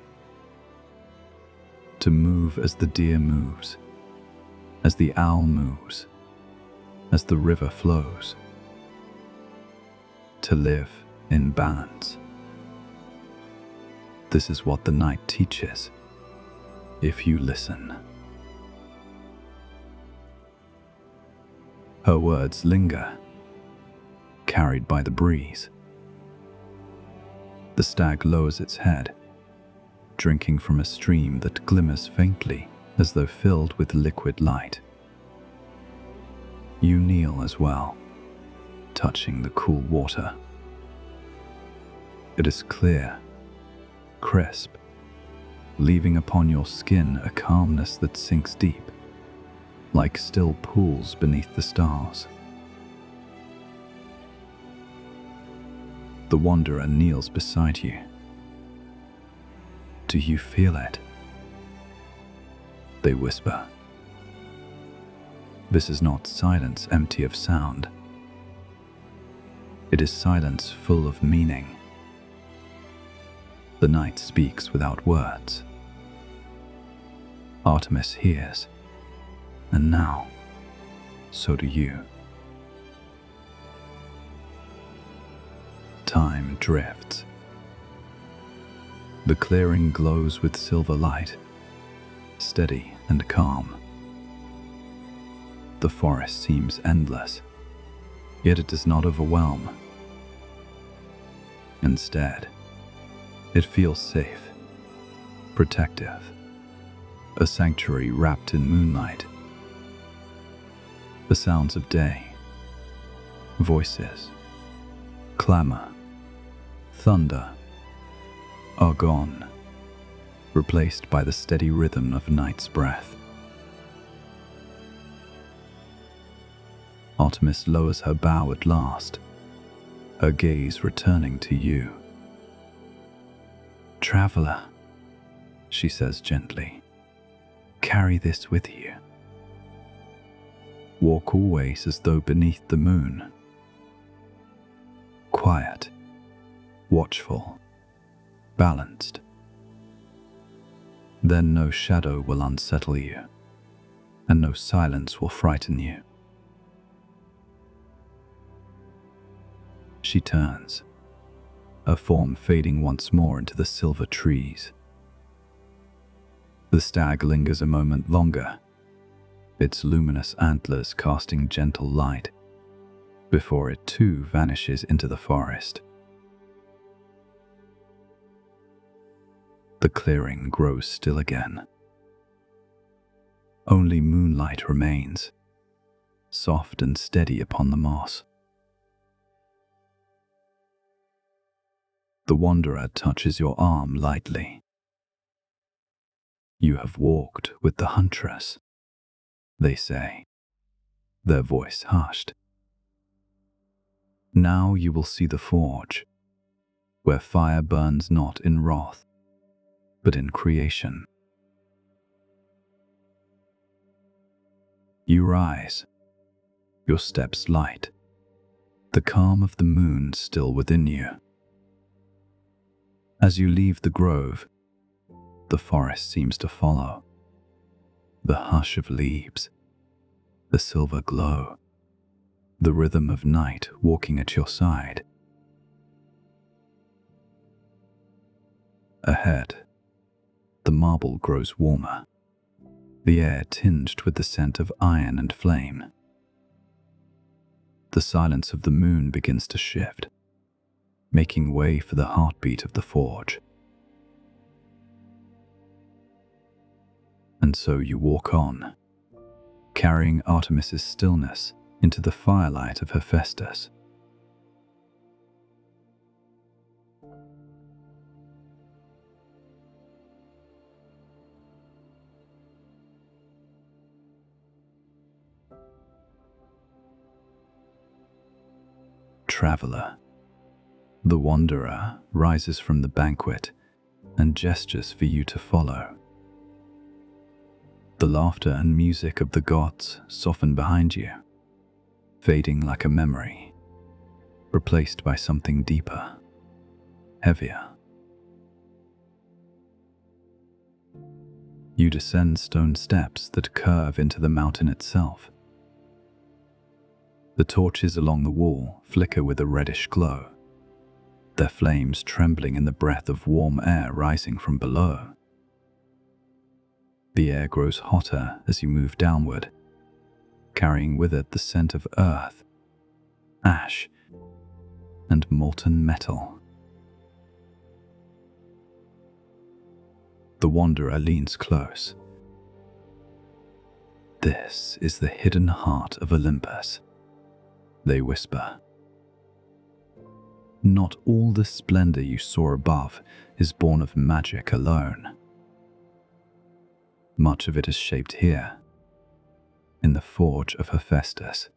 to move as the deer moves, as the owl moves, as the river flows, to live in balance. This is what the night teaches, if you listen. Her words linger, carried by the breeze. The stag lowers its head, drinking from a stream that glimmers faintly as though filled with liquid light. You kneel as well, touching the cool water. It is clear, crisp, leaving upon your skin a calmness that sinks deep, like still pools beneath the stars. The wanderer kneels beside you. Do you feel it? They whisper. This is not silence empty of sound. It is silence full of meaning. The night speaks without words. Artemis hears, and now, so do you. Time drifts. The clearing glows with silver light, steady and calm. The forest seems endless, yet it does not overwhelm. Instead, it feels safe, protective, a sanctuary wrapped in moonlight. The sounds of day, voices, clamor, thunder, are gone, replaced by the steady rhythm of night's breath. Artemis lowers her bow at last, her gaze returning to you. Traveler, she says gently, carry this with you. Walk always as though beneath the moon. Quiet, watchful, balanced. Then no shadow will unsettle you, and no silence will frighten you. She turns, her form fading once more into the silver trees. The stag lingers a moment longer, its luminous antlers casting gentle light, before it too vanishes into the forest. The clearing grows still again. Only moonlight remains, soft and steady upon the moss. The wanderer touches your arm lightly. You have walked with the huntress, they say, their voice hushed. Now you will see the forge, where fire burns not in wrath, but in creation. You rise, your steps light, the calm of the moon still within you. As you leave the grove, the forest seems to follow. The hush of leaves, the silver glow, the rhythm of night walking at your side. Ahead, the marble grows warmer, the air tinged with the scent of iron and flame. The silence of the moon begins to shift, making way for the heartbeat of the forge. And so you walk on, carrying Artemis's stillness into the firelight of Hephaestus. Traveler, the wanderer rises from the banquet and gestures for you to follow. The laughter and music of the gods soften behind you, fading like a memory, replaced by something deeper, heavier. You descend stone steps that curve into the mountain itself. The torches along the wall flicker with a reddish glow, their flames trembling in the breath of warm air rising from below. The air grows hotter as you move downward, carrying with it the scent of earth, ash, and molten metal. The wanderer leans close. "This is the hidden heart of Olympus," they whisper. "Not all the splendor you saw above is born of magic alone. Much of it is shaped here, in the forge of Hephaestus."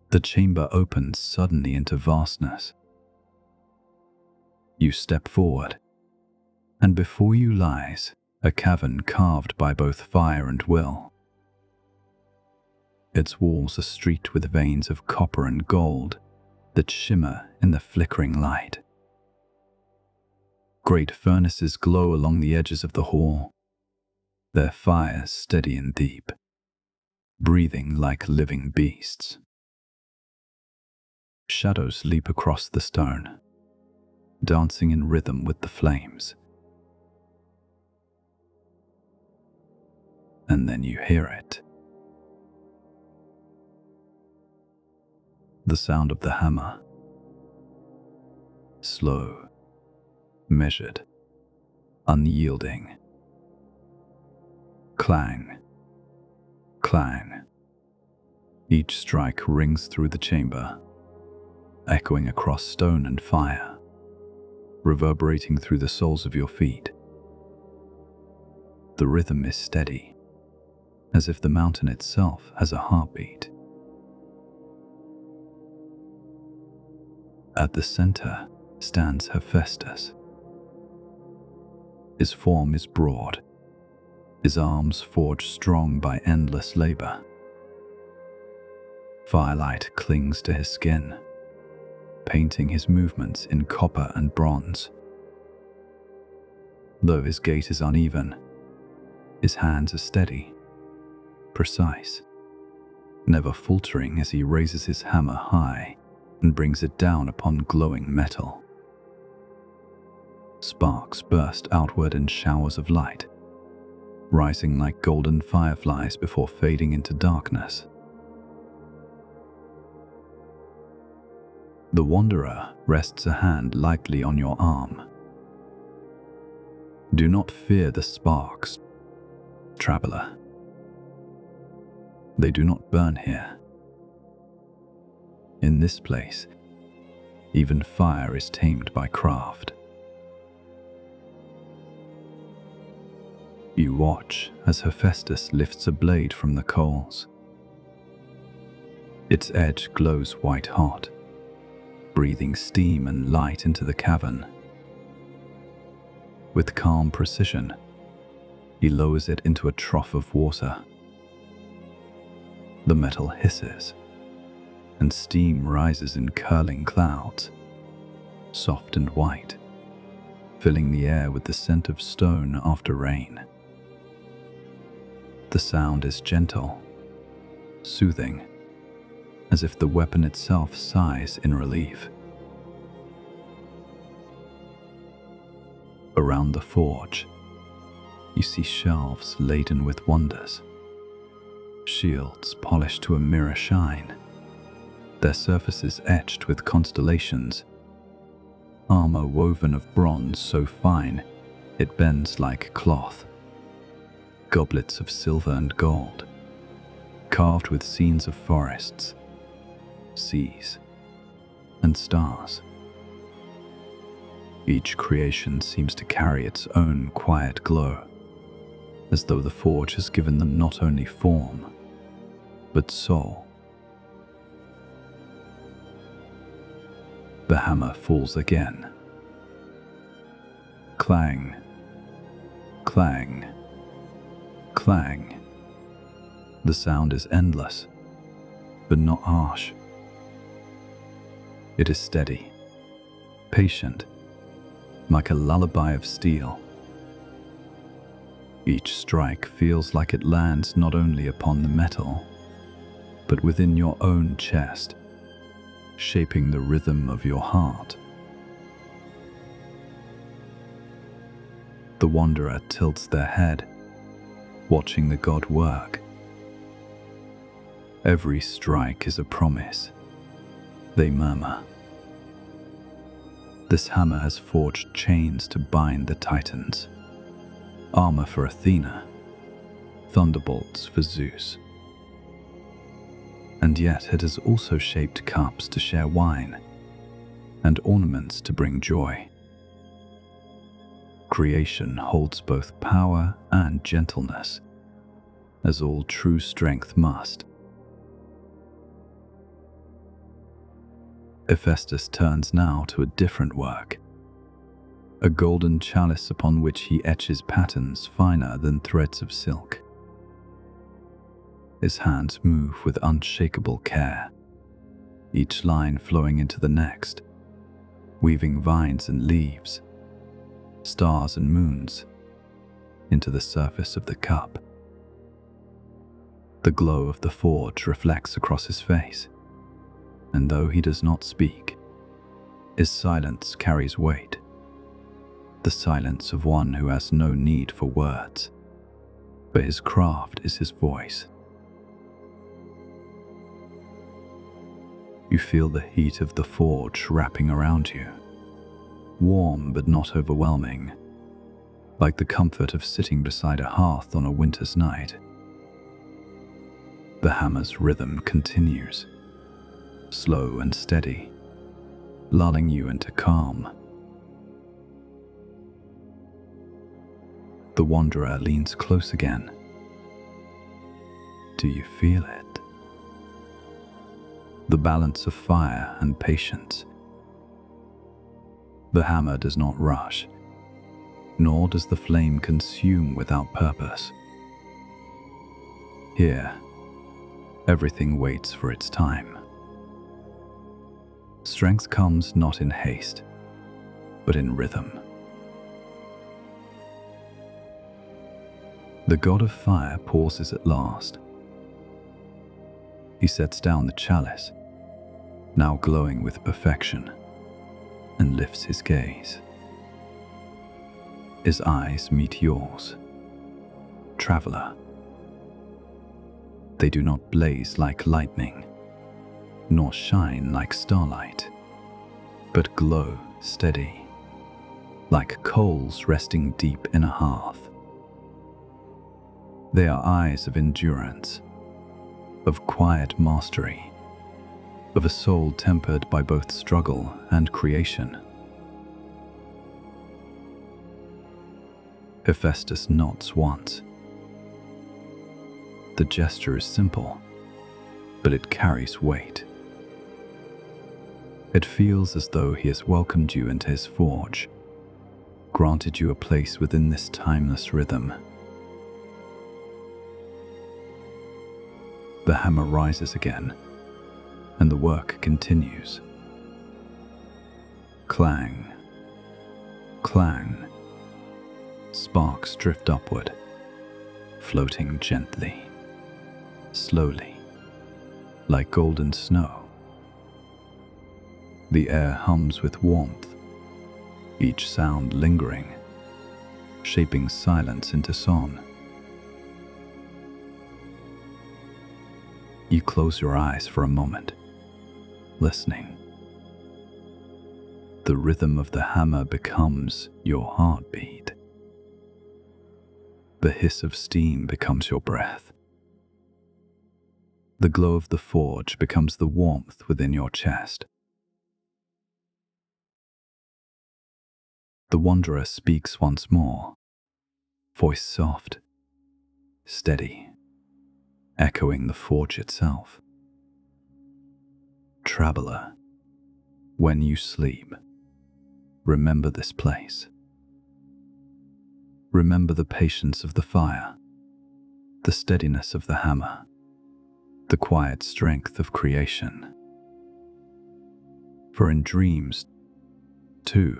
The chamber opens suddenly into vastness. You step forward, and before you lies a cavern carved by both fire and will. Its walls are streaked with veins of copper and gold that shimmer in the flickering light. Great furnaces glow along the edges of the hall, their fires steady and deep, breathing like living beasts. Shadows leap across the stone, dancing in rhythm with the flames. And then you hear it. The sound of the hammer. Slow, measured, unyielding. Clang, clang. Each strike rings through the chamber, echoing across stone and fire, reverberating through the soles of your feet. The rhythm is steady, as if the mountain itself has a heartbeat. At the center stands Hephaestus. His form is broad, his arms forged strong by endless labor. Firelight clings to his skin, painting his movements in copper and bronze. Though his gait is uneven, his hands are steady, precise, never faltering as he raises his hammer high and brings it down upon glowing metal. Sparks burst outward in showers of light, rising like golden fireflies before fading into darkness. The wanderer rests a hand lightly on your arm. "Do not fear the sparks, traveler. They do not burn here. In this place, even fire is tamed by craft." You watch as Hephaestus lifts a blade from the coals. Its edge glows white hot, breathing steam and light into the cavern. With calm precision, he lowers it into a trough of water. The metal hisses, and steam rises in curling clouds, soft and white, filling the air with the scent of stone after rain. The sound is gentle, soothing, as if the weapon itself sighs in relief. Around the forge, You see shelves laden with wonders, shields polished to a mirror shine, their surfaces etched with constellations, armor woven of bronze so fine it bends like cloth, goblets of silver and gold, carved with scenes of forests, seas, and stars. Each creation seems to carry its own quiet glow, as though the forge has given them not only form, but soul. The hammer falls again. Clang, clang, clang. The sound is endless, but not harsh. It is steady, patient, like a lullaby of steel. Each strike feels like it lands not only upon the metal, but within your own chest, shaping the rhythm of your heart. The wanderer tilts their head, watching the god work. Every strike is a promise, they murmur. This hammer has forged chains to bind the Titans, armor for Athena, thunderbolts for Zeus. And yet it has also shaped cups to share wine, and ornaments to bring joy. Creation holds both power and gentleness, as all true strength must. Hephaestus turns now to a different work, a golden chalice upon which he etches patterns finer than threads of silk. His hands move with unshakable care, each line flowing into the next, weaving vines and leaves, stars and moons, into the surface of the cup. The glow of the forge reflects across his face, and though he does not speak, his silence carries weight, the silence of one who has no need for words, but his craft is his voice. You feel the heat of the forge wrapping around you, warm but not overwhelming, like the comfort of sitting beside a hearth on a winter's night. The hammer's rhythm continues, slow and steady, lulling you into calm. The wanderer leans close again. Do you feel it? The balance of fire and patience. The hammer does not rush, nor does the flame consume without purpose. Here, everything waits for its time. Strength comes not in haste, but in rhythm. The god of fire pauses at last. He sets down the chalice, now glowing with perfection, and lifts his gaze. His eyes meet yours, traveler. They do not blaze like lightning, nor shine like starlight, but glow steady, like coals resting deep in a hearth. They are eyes of endurance, of quiet mastery, of a soul tempered by both struggle and creation. Hephaestus nods once. The gesture is simple, but it carries weight. It feels as though he has welcomed you into his forge, granted you a place within this timeless rhythm. The hammer rises again, and the work continues. Clang, clang. Sparks drift upward, floating gently, slowly, like golden snow. The air hums with warmth, each sound lingering, shaping silence into song. You close your eyes for a moment, listening. The rhythm of the hammer becomes your heartbeat. The hiss of steam becomes your breath. The glow of the forge becomes the warmth within your chest. The wanderer speaks once more, voice soft, steady, echoing the forge itself. Traveler, when you sleep, remember this place. Remember the patience of the fire, the steadiness of the hammer, the quiet strength of creation. For in dreams, too,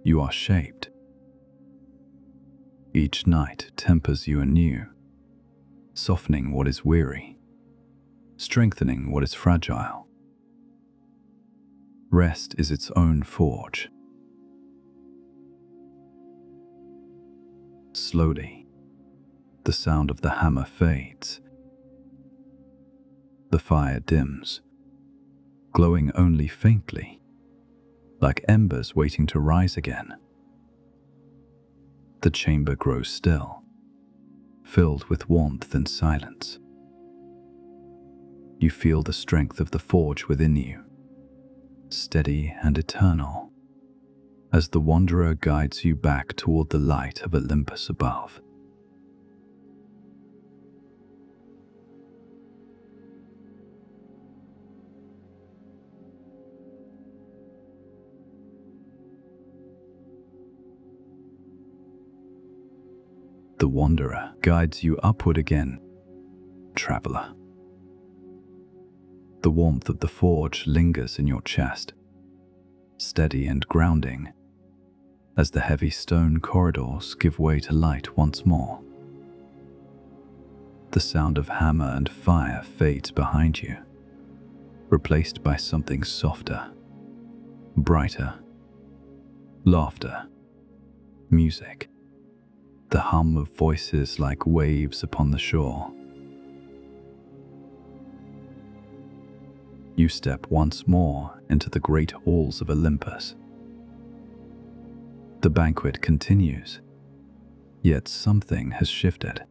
you are shaped. Each night tempers you anew, softening what is weary, strengthening what is fragile. Rest is its own forge. Slowly, the sound of the hammer fades. The fire dims, glowing only faintly, like embers waiting to rise again. The chamber grows still, filled with warmth and silence. You feel the strength of the forge within you, steady and eternal, as the wanderer guides you back toward the light of Olympus above. The wanderer guides you upward again, traveler. The warmth of the forge lingers in your chest, steady and grounding, as the heavy stone corridors give way to light once more. The sound of hammer and fire fades behind you, replaced by something softer, brighter, laughter, music, the hum of voices like waves upon the shore. You step once more into the great halls of Olympus. The banquet continues, yet something has shifted.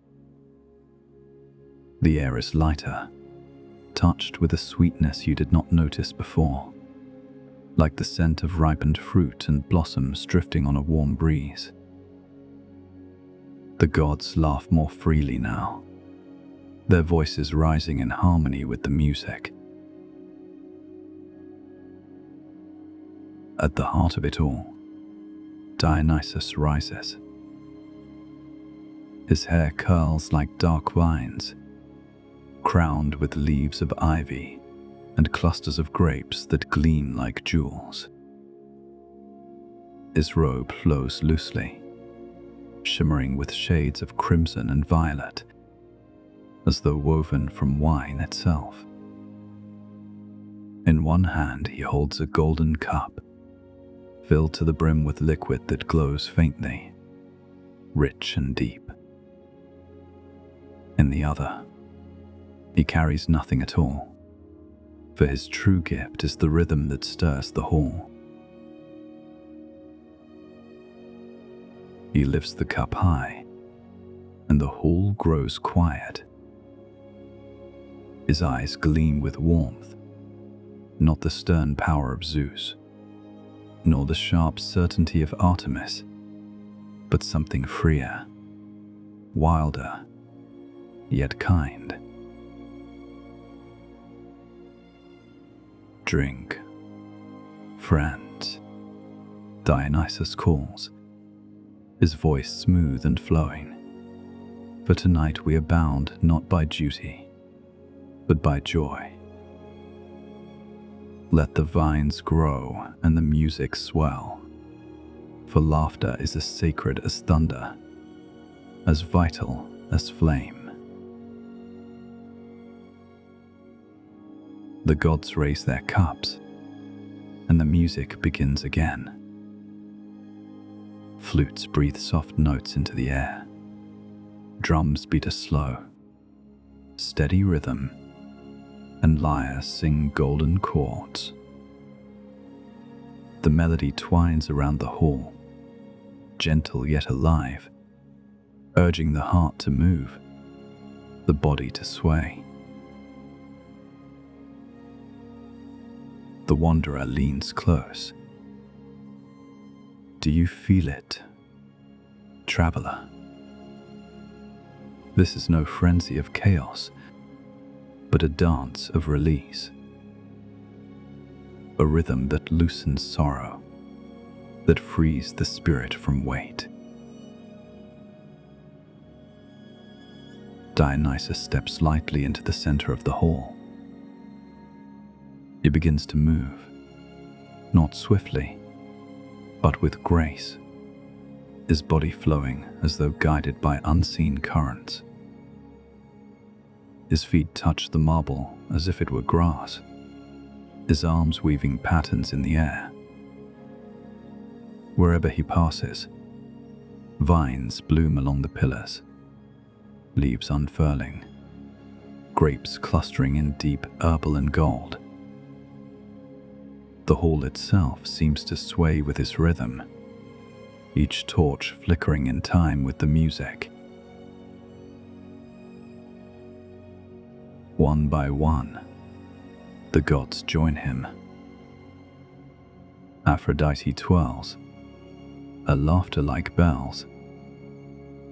The air is lighter, touched with a sweetness you did not notice before, like the scent of ripened fruit and blossoms drifting on a warm breeze. The gods laugh more freely now, their voices rising in harmony with the music. At the heart of it all, Dionysus rises. His hair curls like dark vines, crowned with leaves of ivy and clusters of grapes that gleam like jewels. His robe flows loosely, shimmering with shades of crimson and violet, as though woven from wine itself. In one hand he holds a golden cup, filled to the brim with liquid that glows faintly, rich and deep. In the other, he carries nothing at all, for his true gift is the rhythm that stirs the hall. He lifts the cup high, and the hall grows quiet. His eyes gleam with warmth, not the stern power of Zeus, nor the sharp certainty of Artemis, but something freer, wilder, yet kind. Drink, friends, Dionysus calls, his voice smooth and flowing. For tonight we are bound not by duty, but by joy. Let the vines grow and the music swell, for laughter is as sacred as thunder, as vital as flame. The gods raise their cups, and the music begins again. Flutes breathe soft notes into the air. Drums beat a slow, steady rhythm, and lyres sing golden chords. The melody twines around the hall, gentle yet alive, urging the heart to move, the body to sway. The wanderer leans close. Do you feel it, traveler? This is no frenzy of chaos, but a dance of release. A rhythm that loosens sorrow, that frees the spirit from weight. Dionysus steps lightly into the center of the hall. He begins to move, not swiftly, but with grace, his body flowing as though guided by unseen currents. His feet touch the marble as if it were grass, his arms weaving patterns in the air. Wherever he passes, vines bloom along the pillars, leaves unfurling, grapes clustering in deep purple and gold. The hall itself seems to sway with his rhythm, each torch flickering in time with the music. One by one, the gods join him. Aphrodite twirls, her laughter like bells.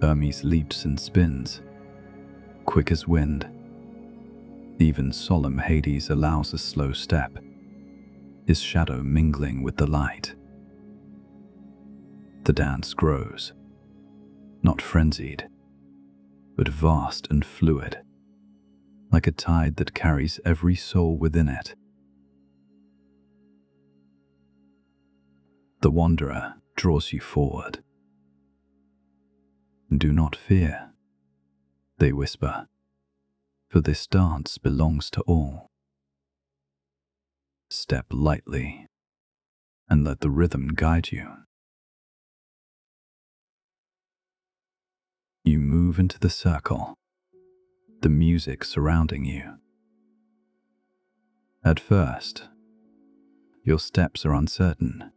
Hermes leaps and spins, quick as wind. Even solemn Hades allows a slow step, his shadow mingling with the light. The dance grows, not frenzied, but vast and fluid, like a tide that carries every soul within it. The wanderer draws you forward. Do not fear, they whisper, for this dance belongs to all. Step lightly and let the rhythm guide you. You move into the circle, the music surrounding you. At first, your steps are uncertain,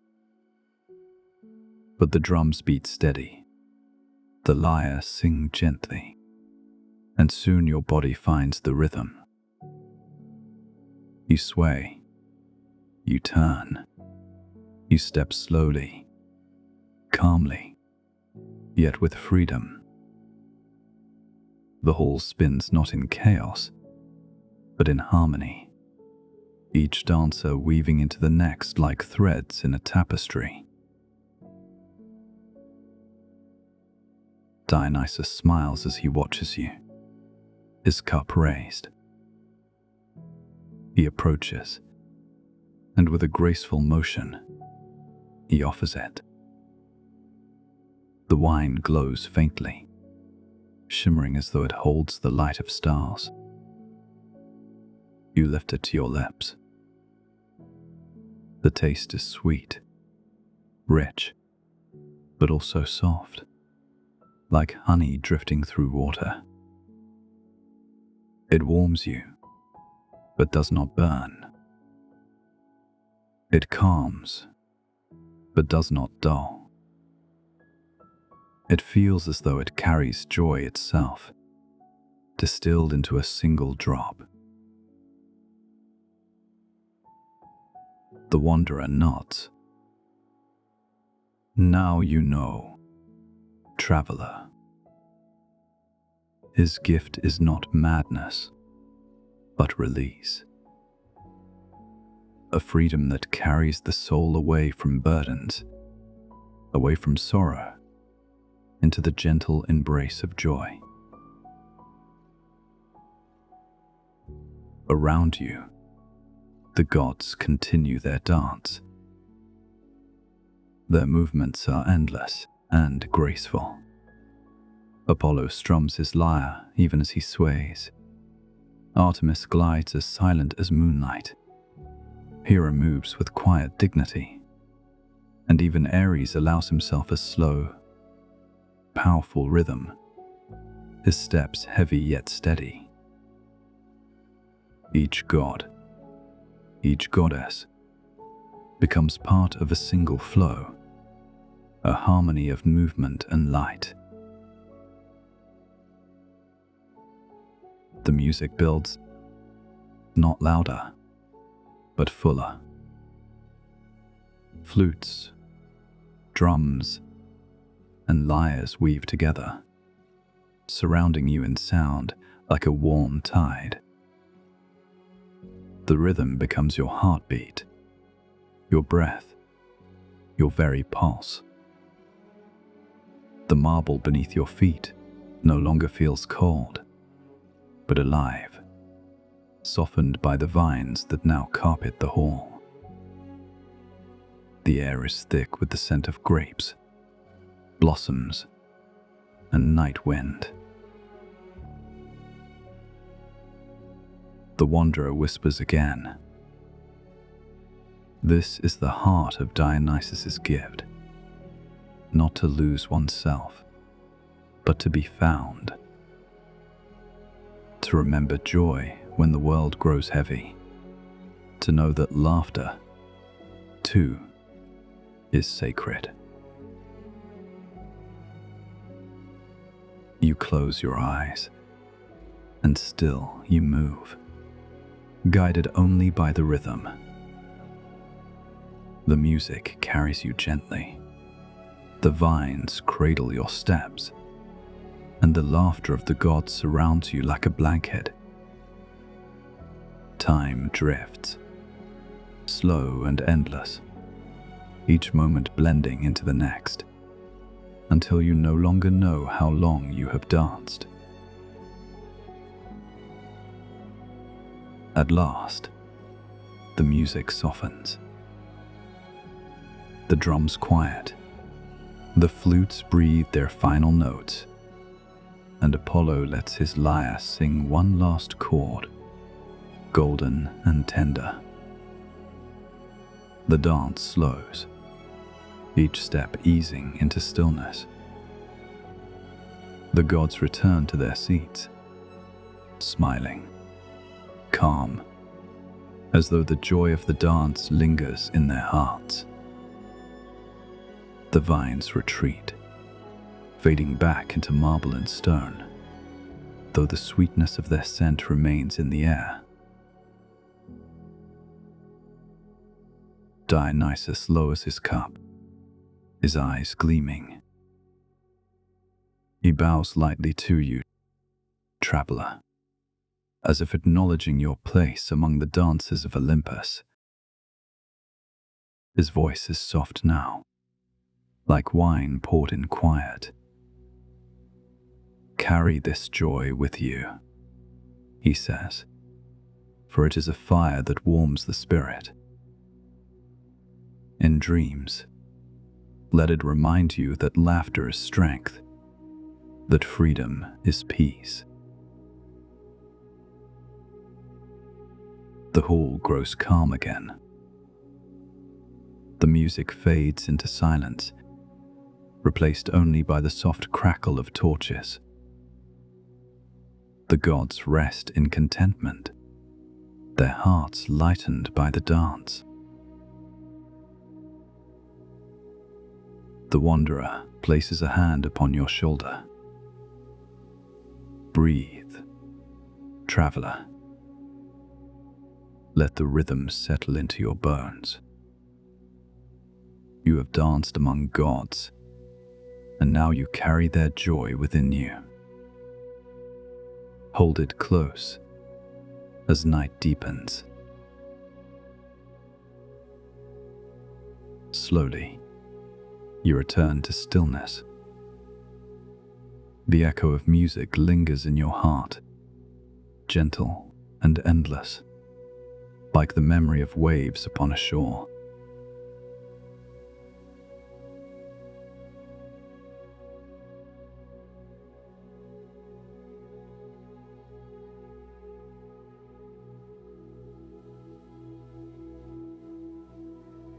but the drums beat steady, the lyres sing gently, and soon your body finds the rhythm. You sway, you turn, you step slowly, calmly, yet with freedom. The hall spins not in chaos, but in harmony, each dancer weaving into the next like threads in a tapestry. Dionysus smiles as he watches you, his cup raised. He approaches, and with a graceful motion, he offers it. The wine glows faintly, shimmering as though it holds the light of stars. You lift it to your lips. The taste is sweet, rich, but also soft, like honey drifting through water. It warms you, but does not burn. It calms, but does not dull. It feels as though it carries joy itself, distilled into a single drop. The wanderer nods. Now you know, traveler. His gift is not madness, but release. A freedom that carries the soul away from burdens, away from sorrow, into the gentle embrace of joy. Around you, the gods continue their dance. Their movements are endless and graceful. Apollo strums his lyre even as he sways. Artemis glides as silent as moonlight. Hera moves with quiet dignity. And even Ares allows himself a slow, powerful rhythm, his steps heavy yet steady. Each god, each goddess, becomes part of a single flow, a harmony of movement and light. The music builds, not louder, but fuller. Flutes, drums, and lyres weave together, surrounding you in sound like a warm tide. The rhythm becomes your heartbeat, your breath, your very pulse. The marble beneath your feet no longer feels cold, but alive, softened by the vines that now carpet the hall. The air is thick with the scent of grapes, blossoms, and night wind. The wanderer whispers again. This is the heart of Dionysus's gift, not to lose oneself, but to be found. To remember joy when the world grows heavy, to know that laughter, too, is sacred. You close your eyes, and still you move, guided only by the rhythm. The music carries you gently, the vines cradle your steps, and the laughter of the gods surrounds you like a blanket. Time drifts, slow and endless, each moment blending into the next, until you no longer know how long you have danced. At last, the music softens. The drums quiet, the flutes breathe their final notes, and Apollo lets his lyre sing one last chord, golden and tender. The dance slows, each step easing into stillness. The gods return to their seats, smiling, calm, as though the joy of the dance lingers in their hearts. The vines retreat, fading back into marble and stone, though the sweetness of their scent remains in the air. Dionysus lowers his cup, his eyes gleaming. He bows lightly to you, traveler, as if acknowledging your place among the dancers of Olympus. His voice is soft now, like wine poured in quiet. Carry this joy with you, he says, for it is a fire that warms the spirit. In dreams, let it remind you that laughter is strength, that freedom is peace. The hall grows calm again. The music fades into silence, replaced only by the soft crackle of torches. The gods rest in contentment, their hearts lightened by the dance. The wanderer places a hand upon your shoulder. Breathe, traveler. Let the rhythm settle into your bones. You have danced among gods, and now you carry their joy within you. Hold it close as night deepens. Slowly, you return to stillness. The echo of music lingers in your heart, gentle and endless, like the memory of waves upon a shore.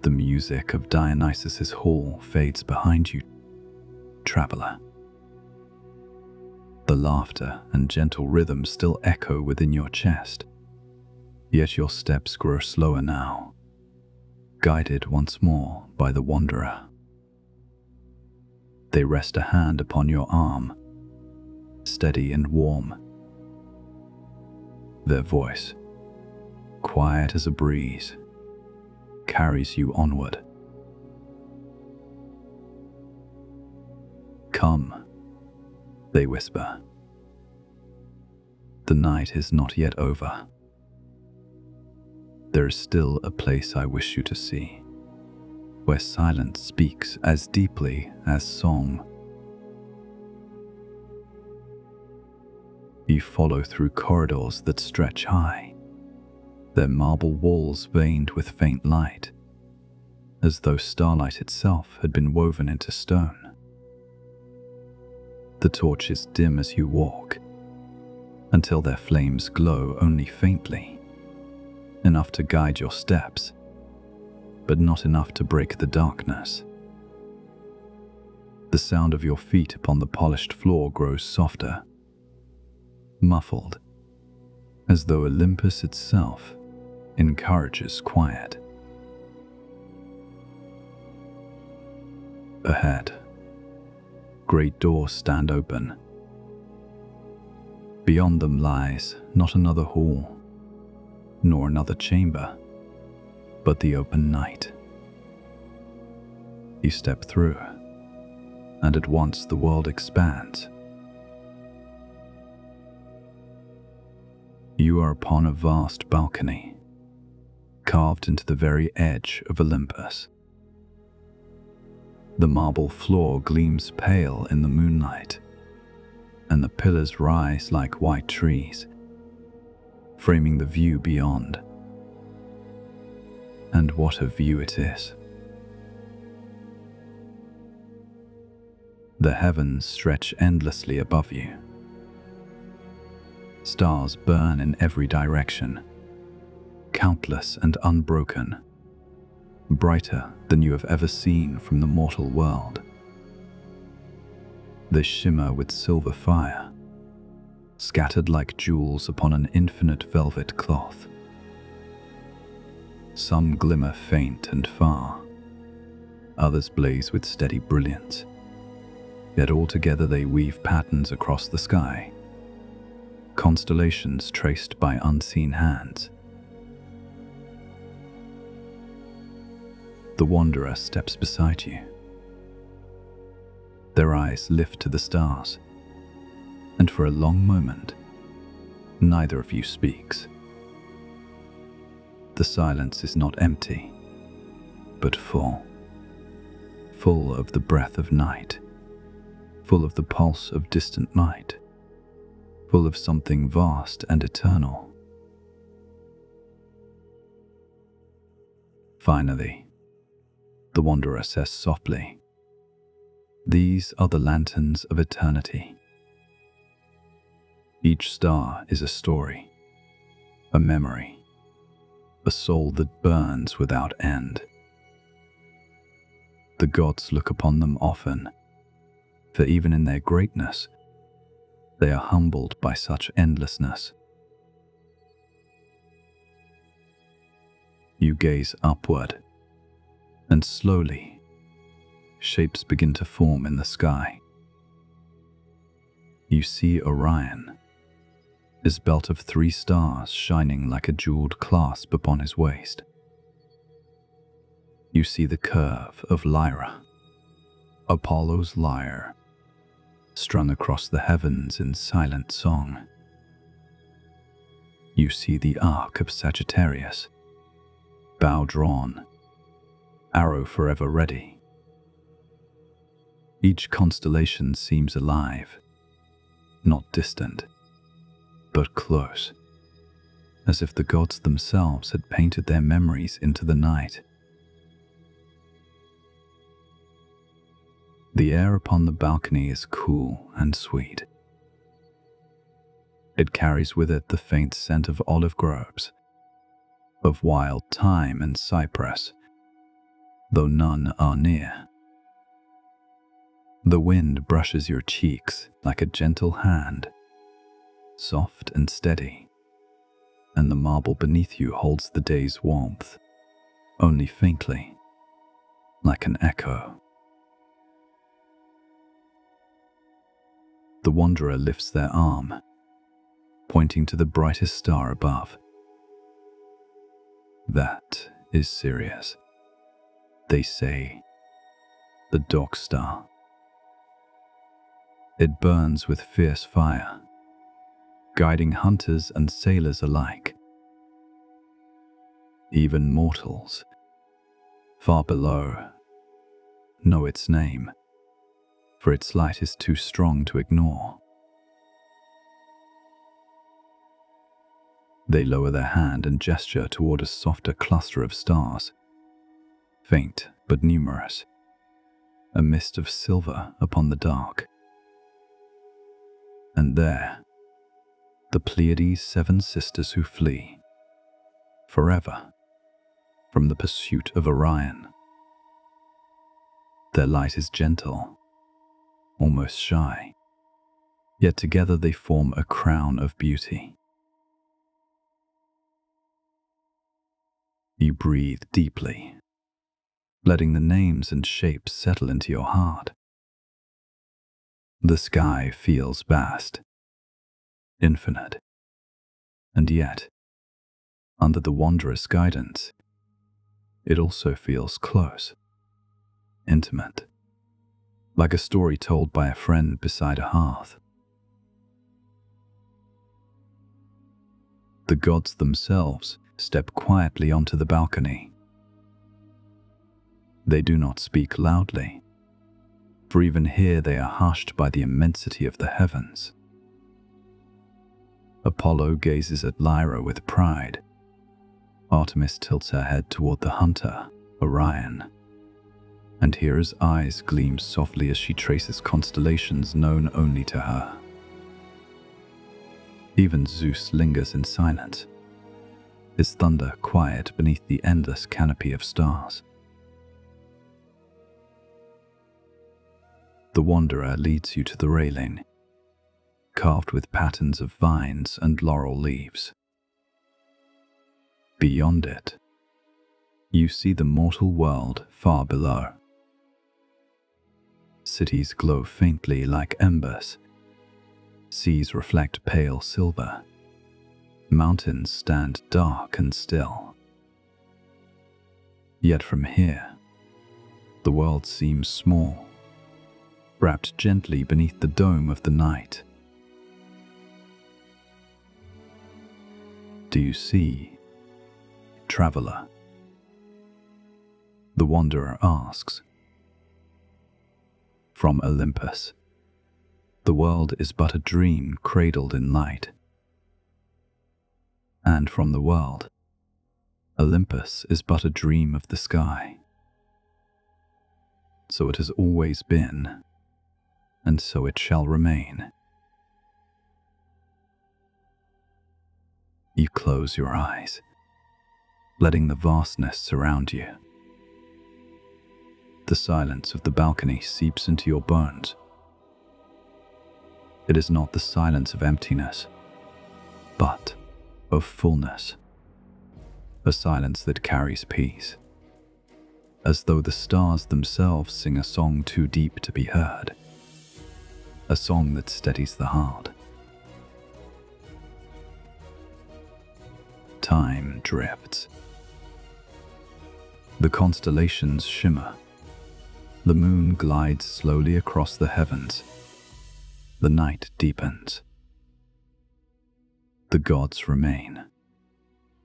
The music of Dionysus's hall fades behind you, traveler. The laughter and gentle rhythm still echo within your chest, yet your steps grow slower now, guided once more by the wanderer. They rest a hand upon your arm, steady and warm. Their voice, quiet as a breeze, carries you onward. Come, they whisper. The night is not yet over. There is still a place I wish you to see, where silence speaks as deeply as song. You follow through corridors that stretch high, their marble walls veined with faint light, as though starlight itself had been woven into stone. The torches dim as you walk, until their flames glow only faintly, enough to guide your steps, but not enough to break the darkness. The sound of your feet upon the polished floor grows softer, muffled, as though Olympus itself encourages quiet. Ahead, great doors stand open. Beyond them lies not another hall, nor another chamber, but the open night. You step through, and at once the world expands. You are upon a vast balcony, carved into the very edge of Olympus. The marble floor gleams pale in the moonlight, and the pillars rise like white trees, framing the view beyond. And what a view it is! The heavens stretch endlessly above you. Stars burn in every direction, countless and unbroken, brighter than you have ever seen from the mortal world. They shimmer with silver fire, scattered like jewels upon an infinite velvet cloth. Some glimmer faint and far, others blaze with steady brilliance, yet altogether they weave patterns across the sky, constellations traced by unseen hands. The wanderer steps beside you. Their eyes lift to the stars, and for a long moment, neither of you speaks. The silence is not empty, but full of the breath of night, full of the pulse of distant light, full of something vast and eternal. Finally, the wanderer says softly, "These are the lanterns of eternity. Each star is a story, a memory, a soul that burns without end. The gods look upon them often, for even in their greatness, they are humbled by such endlessness." You gaze upward, and slowly, shapes begin to form in the sky. You see Orion, his belt of 3 stars shining like a jeweled clasp upon his waist. You see the curve of Lyra, Apollo's lyre, strung across the heavens in silent song. You see the arc of Sagittarius, bow drawn, arrow forever ready. Each constellation seems alive, not distant, but close, as if the gods themselves had painted their memories into the night. The air upon the balcony is cool and sweet. It carries with it the faint scent of olive groves, of wild thyme and cypress, though none are near. The wind brushes your cheeks like a gentle hand, soft and steady, and the marble beneath you holds the day's warmth, only faintly, like an echo. The wanderer lifts their arm, pointing to the brightest star above. That is Sirius. They say, the dog star. It burns with fierce fire, guiding hunters and sailors alike. Even mortals, far below, know its name, for its light is too strong to ignore. They lower their hand and gesture toward a softer cluster of stars, faint but numerous, a mist of silver upon the dark. And there, the Pleiades' 7 sisters who flee, forever, from the pursuit of Orion. Their light is gentle, almost shy, yet together they form a crown of beauty. You breathe deeply, letting the names and shapes settle into your heart. The sky feels vast, infinite, and yet, under the wanderer's guidance, it also feels close, intimate, like a story told by a friend beside a hearth. The gods themselves step quietly onto the balcony. They do not speak loudly, for even here they are hushed by the immensity of the heavens. Apollo gazes at Lyra with pride. Artemis tilts her head toward the hunter, Orion, and Hera's eyes gleam softly as she traces constellations known only to her. Even Zeus lingers in silence, his thunder quiet beneath the endless canopy of stars. The wanderer leads you to the railing, carved with patterns of vines and laurel leaves. Beyond it, you see the mortal world far below. Cities glow faintly like embers, seas reflect pale silver, mountains stand dark and still. Yet from here, the world seems small, wrapped gently beneath the dome of the night. Do you see, traveler? The wanderer asks. From Olympus, the world is but a dream cradled in light. And from the world, Olympus is but a dream of the sky. So it has always been, and so it shall remain. You close your eyes, letting the vastness surround you. The silence of the balcony seeps into your bones. It is not the silence of emptiness, but of fullness. A silence that carries peace, as though the stars themselves sing a song too deep to be heard, a song that steadies the heart. Time drifts. The constellations shimmer. The moon glides slowly across the heavens. The night deepens. The gods remain,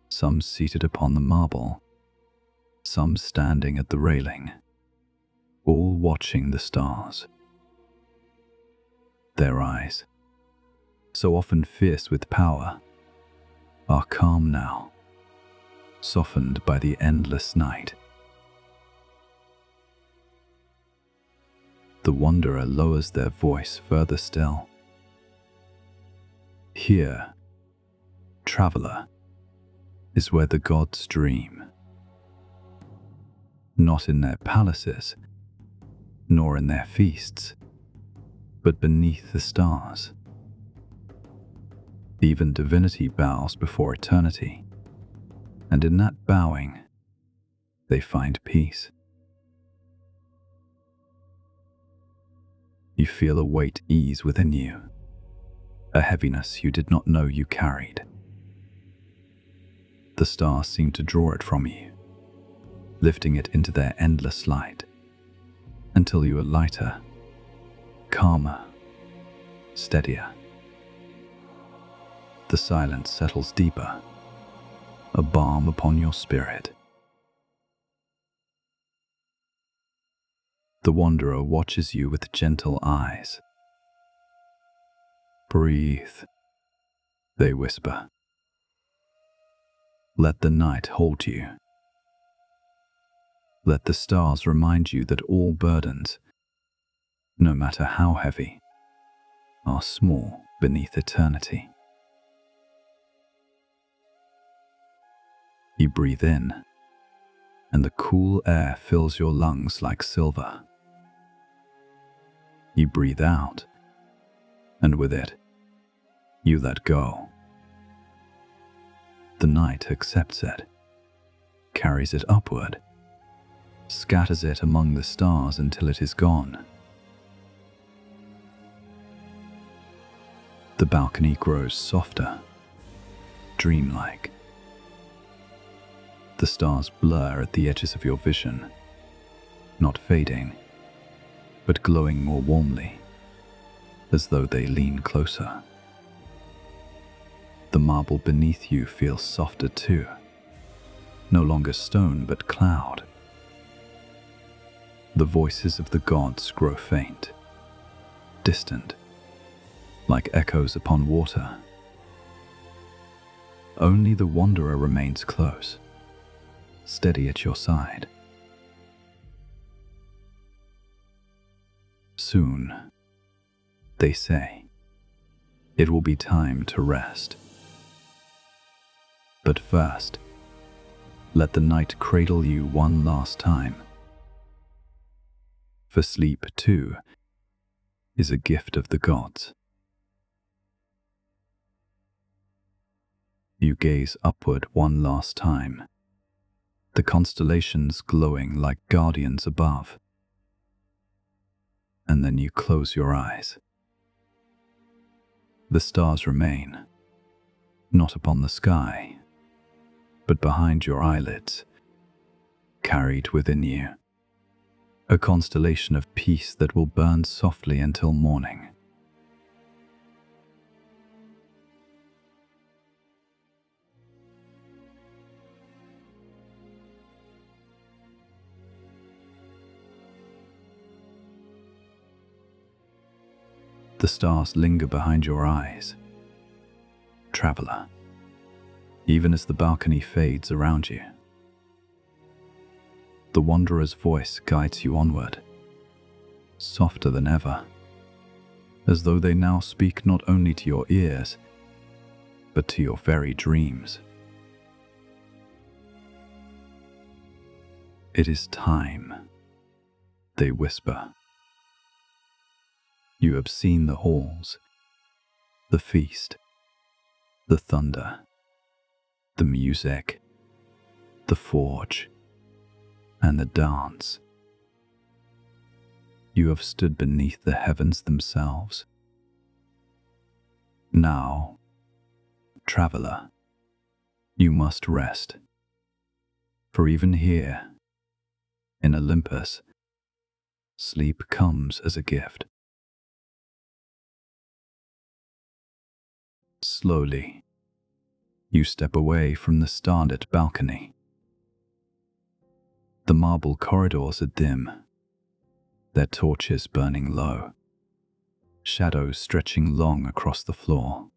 some seated upon the marble, some standing at the railing, all watching the stars. Their eyes, so often fierce with power, are calm now, softened by the endless night. The wanderer lowers their voice further still. Here, traveler, is where the gods dream. not in their palaces, nor in their feasts, but beneath the stars. Even divinity bows before eternity, and in that bowing, they find peace. You feel a weight ease within you, a heaviness you did not know you carried. The stars seem to draw it from you, lifting it into their endless light, until you are lighter, calmer, steadier. The silence settles deeper, a balm upon your spirit. The wanderer watches you with gentle eyes. Breathe, they whisper. Let the night hold you. Let the stars remind you that all burdens, no matter how heavy, are small beneath eternity. You breathe in, and the cool air fills your lungs like silver. You breathe out, and with it, you let go. The night accepts it, carries it upward, scatters it among the stars until it is gone. The balcony grows softer, dreamlike. The stars blur at the edges of your vision, not fading, but glowing more warmly, as though they lean closer. The marble beneath you feels softer too, no longer stone but cloud. The voices of the gods grow faint, distant, like echoes upon water. Only the wanderer remains close, steady at your side. Soon, they say, it will be time to rest. But first, let the night cradle you one last time. For sleep, too, is a gift of the gods. You gaze upward one last time, the constellations glowing like guardians above. And then you close your eyes. The stars remain, not upon the sky, but behind your eyelids, carried within you. A constellation of peace that will burn softly until morning. The stars linger behind your eyes. Traveler, even as the balcony fades around you. The wanderer's voice guides you onward, softer than ever, as though they now speak not only to your ears, but to your very dreams. It is time, they whisper. You have seen the halls, the feast, the thunder, the music, the forge, and the dance. You have stood beneath the heavens themselves. Now, traveler, you must rest, for even here, in Olympus, sleep comes as a gift. Slowly, you step away from the starlit balcony. The marble corridors are dim, their torches burning low, shadows stretching long across the floor.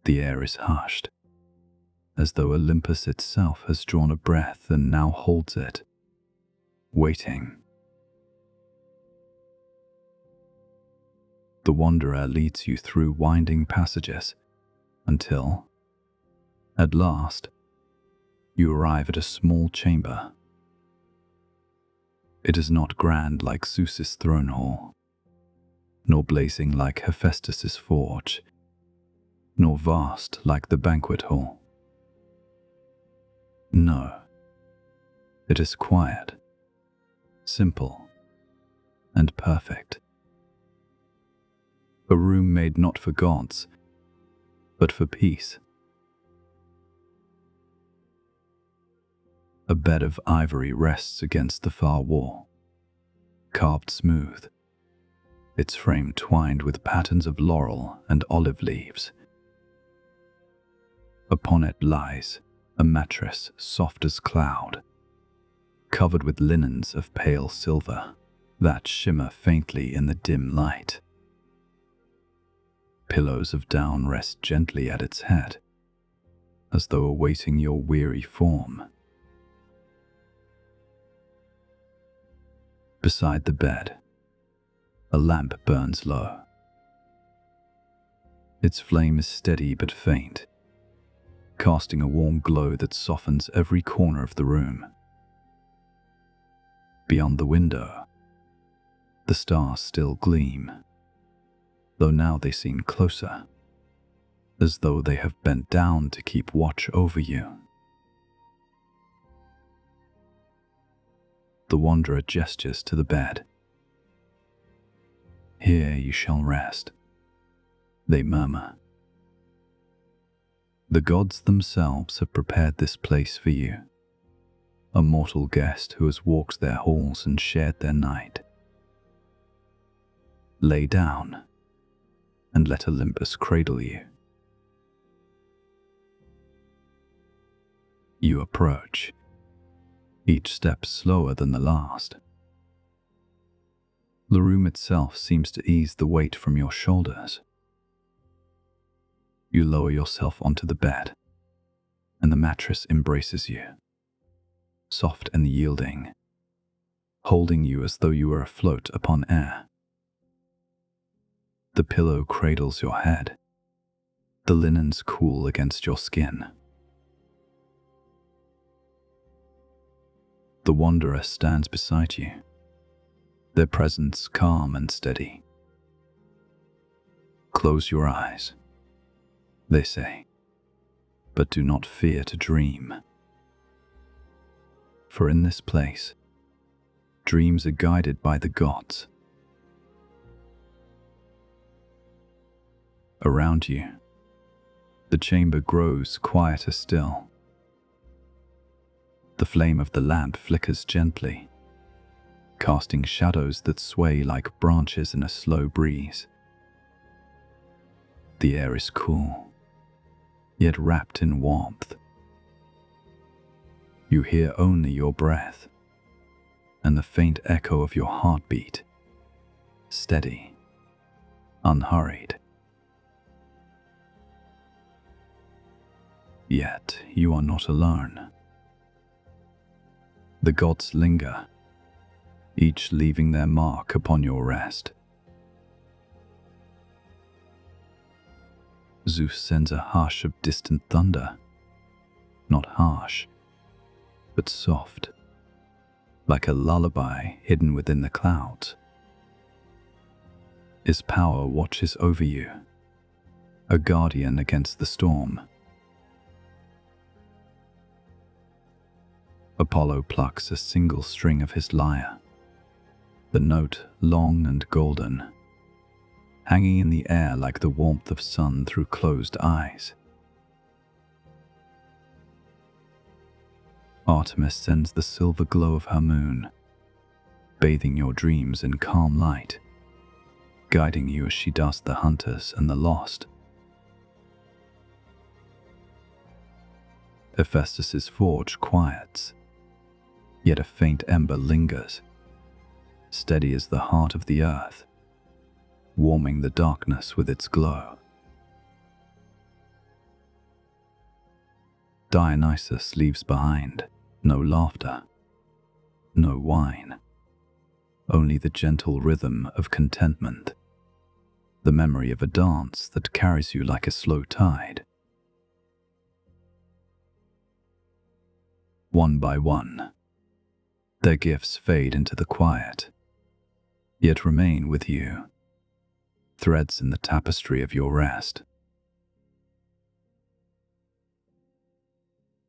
The air is hushed, as though Olympus itself has drawn a breath and now holds it, waiting. The wanderer leads you through winding passages until, at last, you arrive at a small chamber It is not grand like Zeus's throne hall, nor blazing like Hephaestus' forge, nor vast like the banquet hall. No, it is quiet, simple, and perfect. A room made not for gods, but for peace. A bed of ivory rests against the far wall, carved smooth, its frame twined with patterns of laurel and olive leaves. Upon it lies a mattress soft as cloud, covered with linens of pale silver that shimmer faintly in the dim light. Pillows of down rest gently at its head, as though awaiting your weary form. Beside the bed, a lamp burns low. Its flame is steady but faint, casting a warm glow that softens every corner of the room. Beyond the window, the stars still gleam, though now they seem closer, as though they have bent down to keep watch over you. The wanderer gestures to the bed. "Here you shall rest," they murmur. "The gods themselves have prepared this place for you, a mortal guest who has walked their halls and shared their night. Lay down, and let Olympus cradle you." You approach, each step slower than the last. The room itself seems to ease the weight from your shoulders. You lower yourself onto the bed, and the mattress embraces you, soft and yielding, holding you as though you were afloat upon air. The pillow cradles your head, the linens cool against your skin. The wanderer stands beside you, their presence calm and steady. "Close your eyes," they say, "but do not fear to dream. For in this place, dreams are guided by the gods." Around you, the chamber grows quieter still. The flame of the lamp flickers gently, casting shadows that sway like branches in a slow breeze. The air is cool, yet wrapped in warmth. You hear only your breath and the faint echo of your heartbeat, steady, unhurried. Yet you are not alone. The gods linger, each leaving their mark upon your rest. Zeus sends a hush of distant thunder, not harsh, but soft, like a lullaby hidden within the clouds. His power watches over you, a guardian against the storm. Apollo plucks a single string of his lyre, the note long and golden, hanging in the air like the warmth of sun through closed eyes. Artemis sends the silver glow of her moon, bathing your dreams in calm light, guiding you as she does the hunters and the lost. Hephaestus' forge quiets, yet a faint ember lingers, steady as the heart of the earth, warming the darkness with its glow. Dionysus leaves behind no laughter, no wine, only the gentle rhythm of contentment, the memory of a dance that carries you like a slow tide. One by one, Their gifts fade into the quiet, yet remain with you, threads in the tapestry of your rest.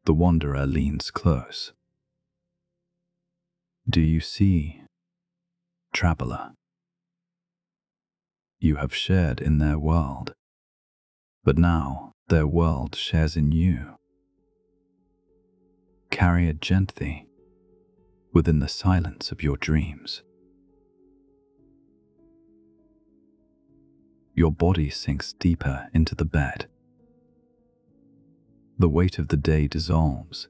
The wanderer leans close. Do you see, traveler? You have shared in their world, but now their world shares in you. Carry it gently within the silence of your dreams. Your body sinks deeper into the bed. The weight of the day dissolves,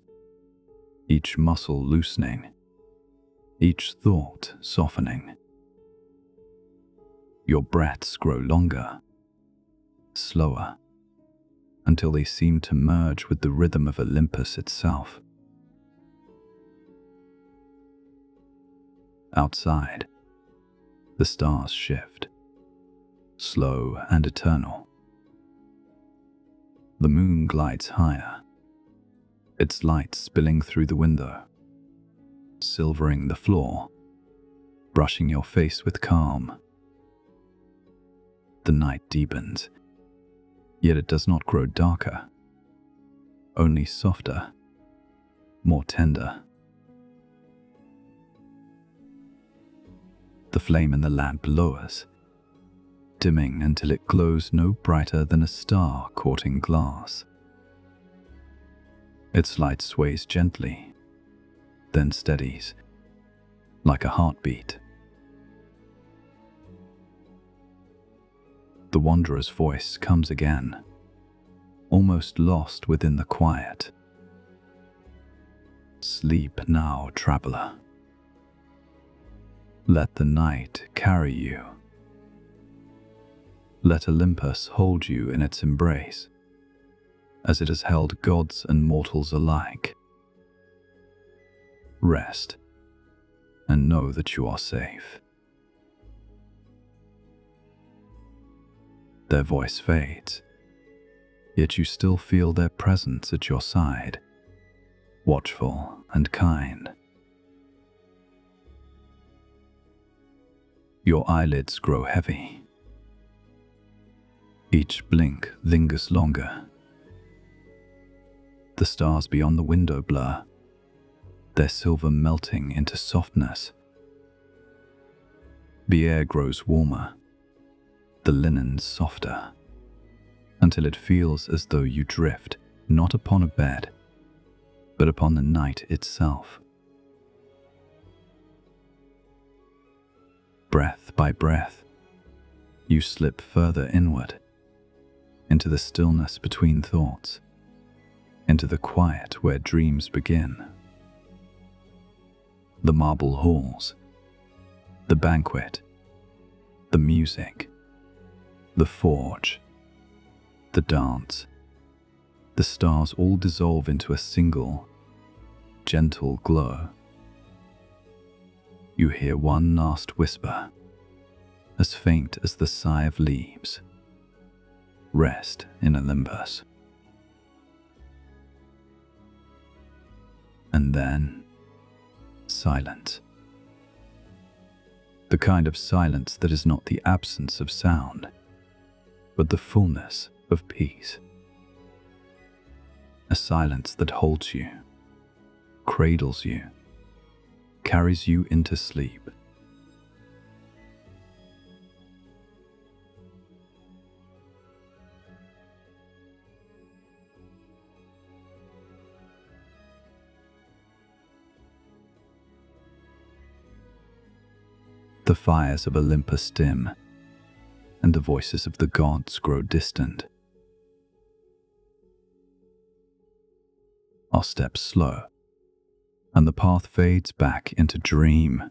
each muscle loosening, each thought softening. Your breaths grow longer, slower, until they seem to merge with the rhythm of Olympus itself. Outside, the stars shift, slow and eternal. The moon glides higher, its light spilling through the window, silvering the floor, brushing your face with calm. The night deepens, yet it does not grow darker, only softer, more tender. The flame in the lamp lowers, dimming until it glows no brighter than a star caught in glass. Its light sways gently, then steadies, like a heartbeat. The wanderer's voice comes again, almost lost within the quiet. Sleep now, traveler. Let the night carry you. Let Olympus hold you in its embrace, as it has held gods and mortals alike. Rest, and know that you are safe. Their voice fades, yet you still feel their presence at your side, watchful and kind. Your eyelids grow heavy. Each blink lingers longer. The stars beyond the window blur, their silver melting into softness. The air grows warmer, the linen softer, until it feels as though you drift not upon a bed, but upon the night itself. Breath by breath, you slip further inward, into the stillness between thoughts, into the quiet where dreams begin. The marble halls, the banquet, the music, the forge, the dance, the stars all dissolve into a single, gentle glow. You hear one last whisper, as faint as the sigh of leaves. Rest in Olympus. And then, silence. The kind of silence that is not the absence of sound, but the fullness of peace. A silence that holds you, cradles you, carries you into sleep. The fires of Olympus dim, and the voices of the gods grow distant. Our steps slow, and the path fades back into dream.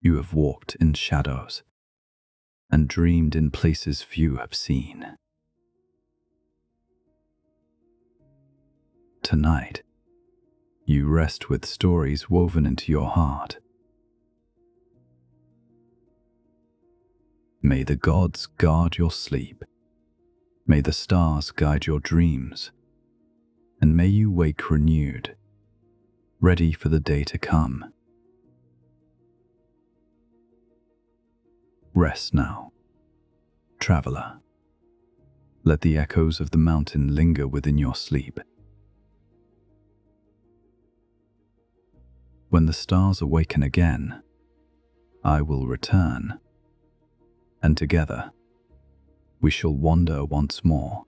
You have walked in shadows, and dreamed in places few have seen. Tonight, you rest with stories woven into your heart. May the gods guard your sleep. May the stars guide your dreams. and may you wake renewed, ready for the day to come. Rest now, traveler. Let the echoes of the mountain linger within your sleep. When the stars awaken again, I will return, and together we shall wander once more.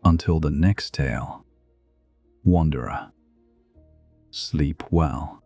Until the next tale, wanderer, sleep well.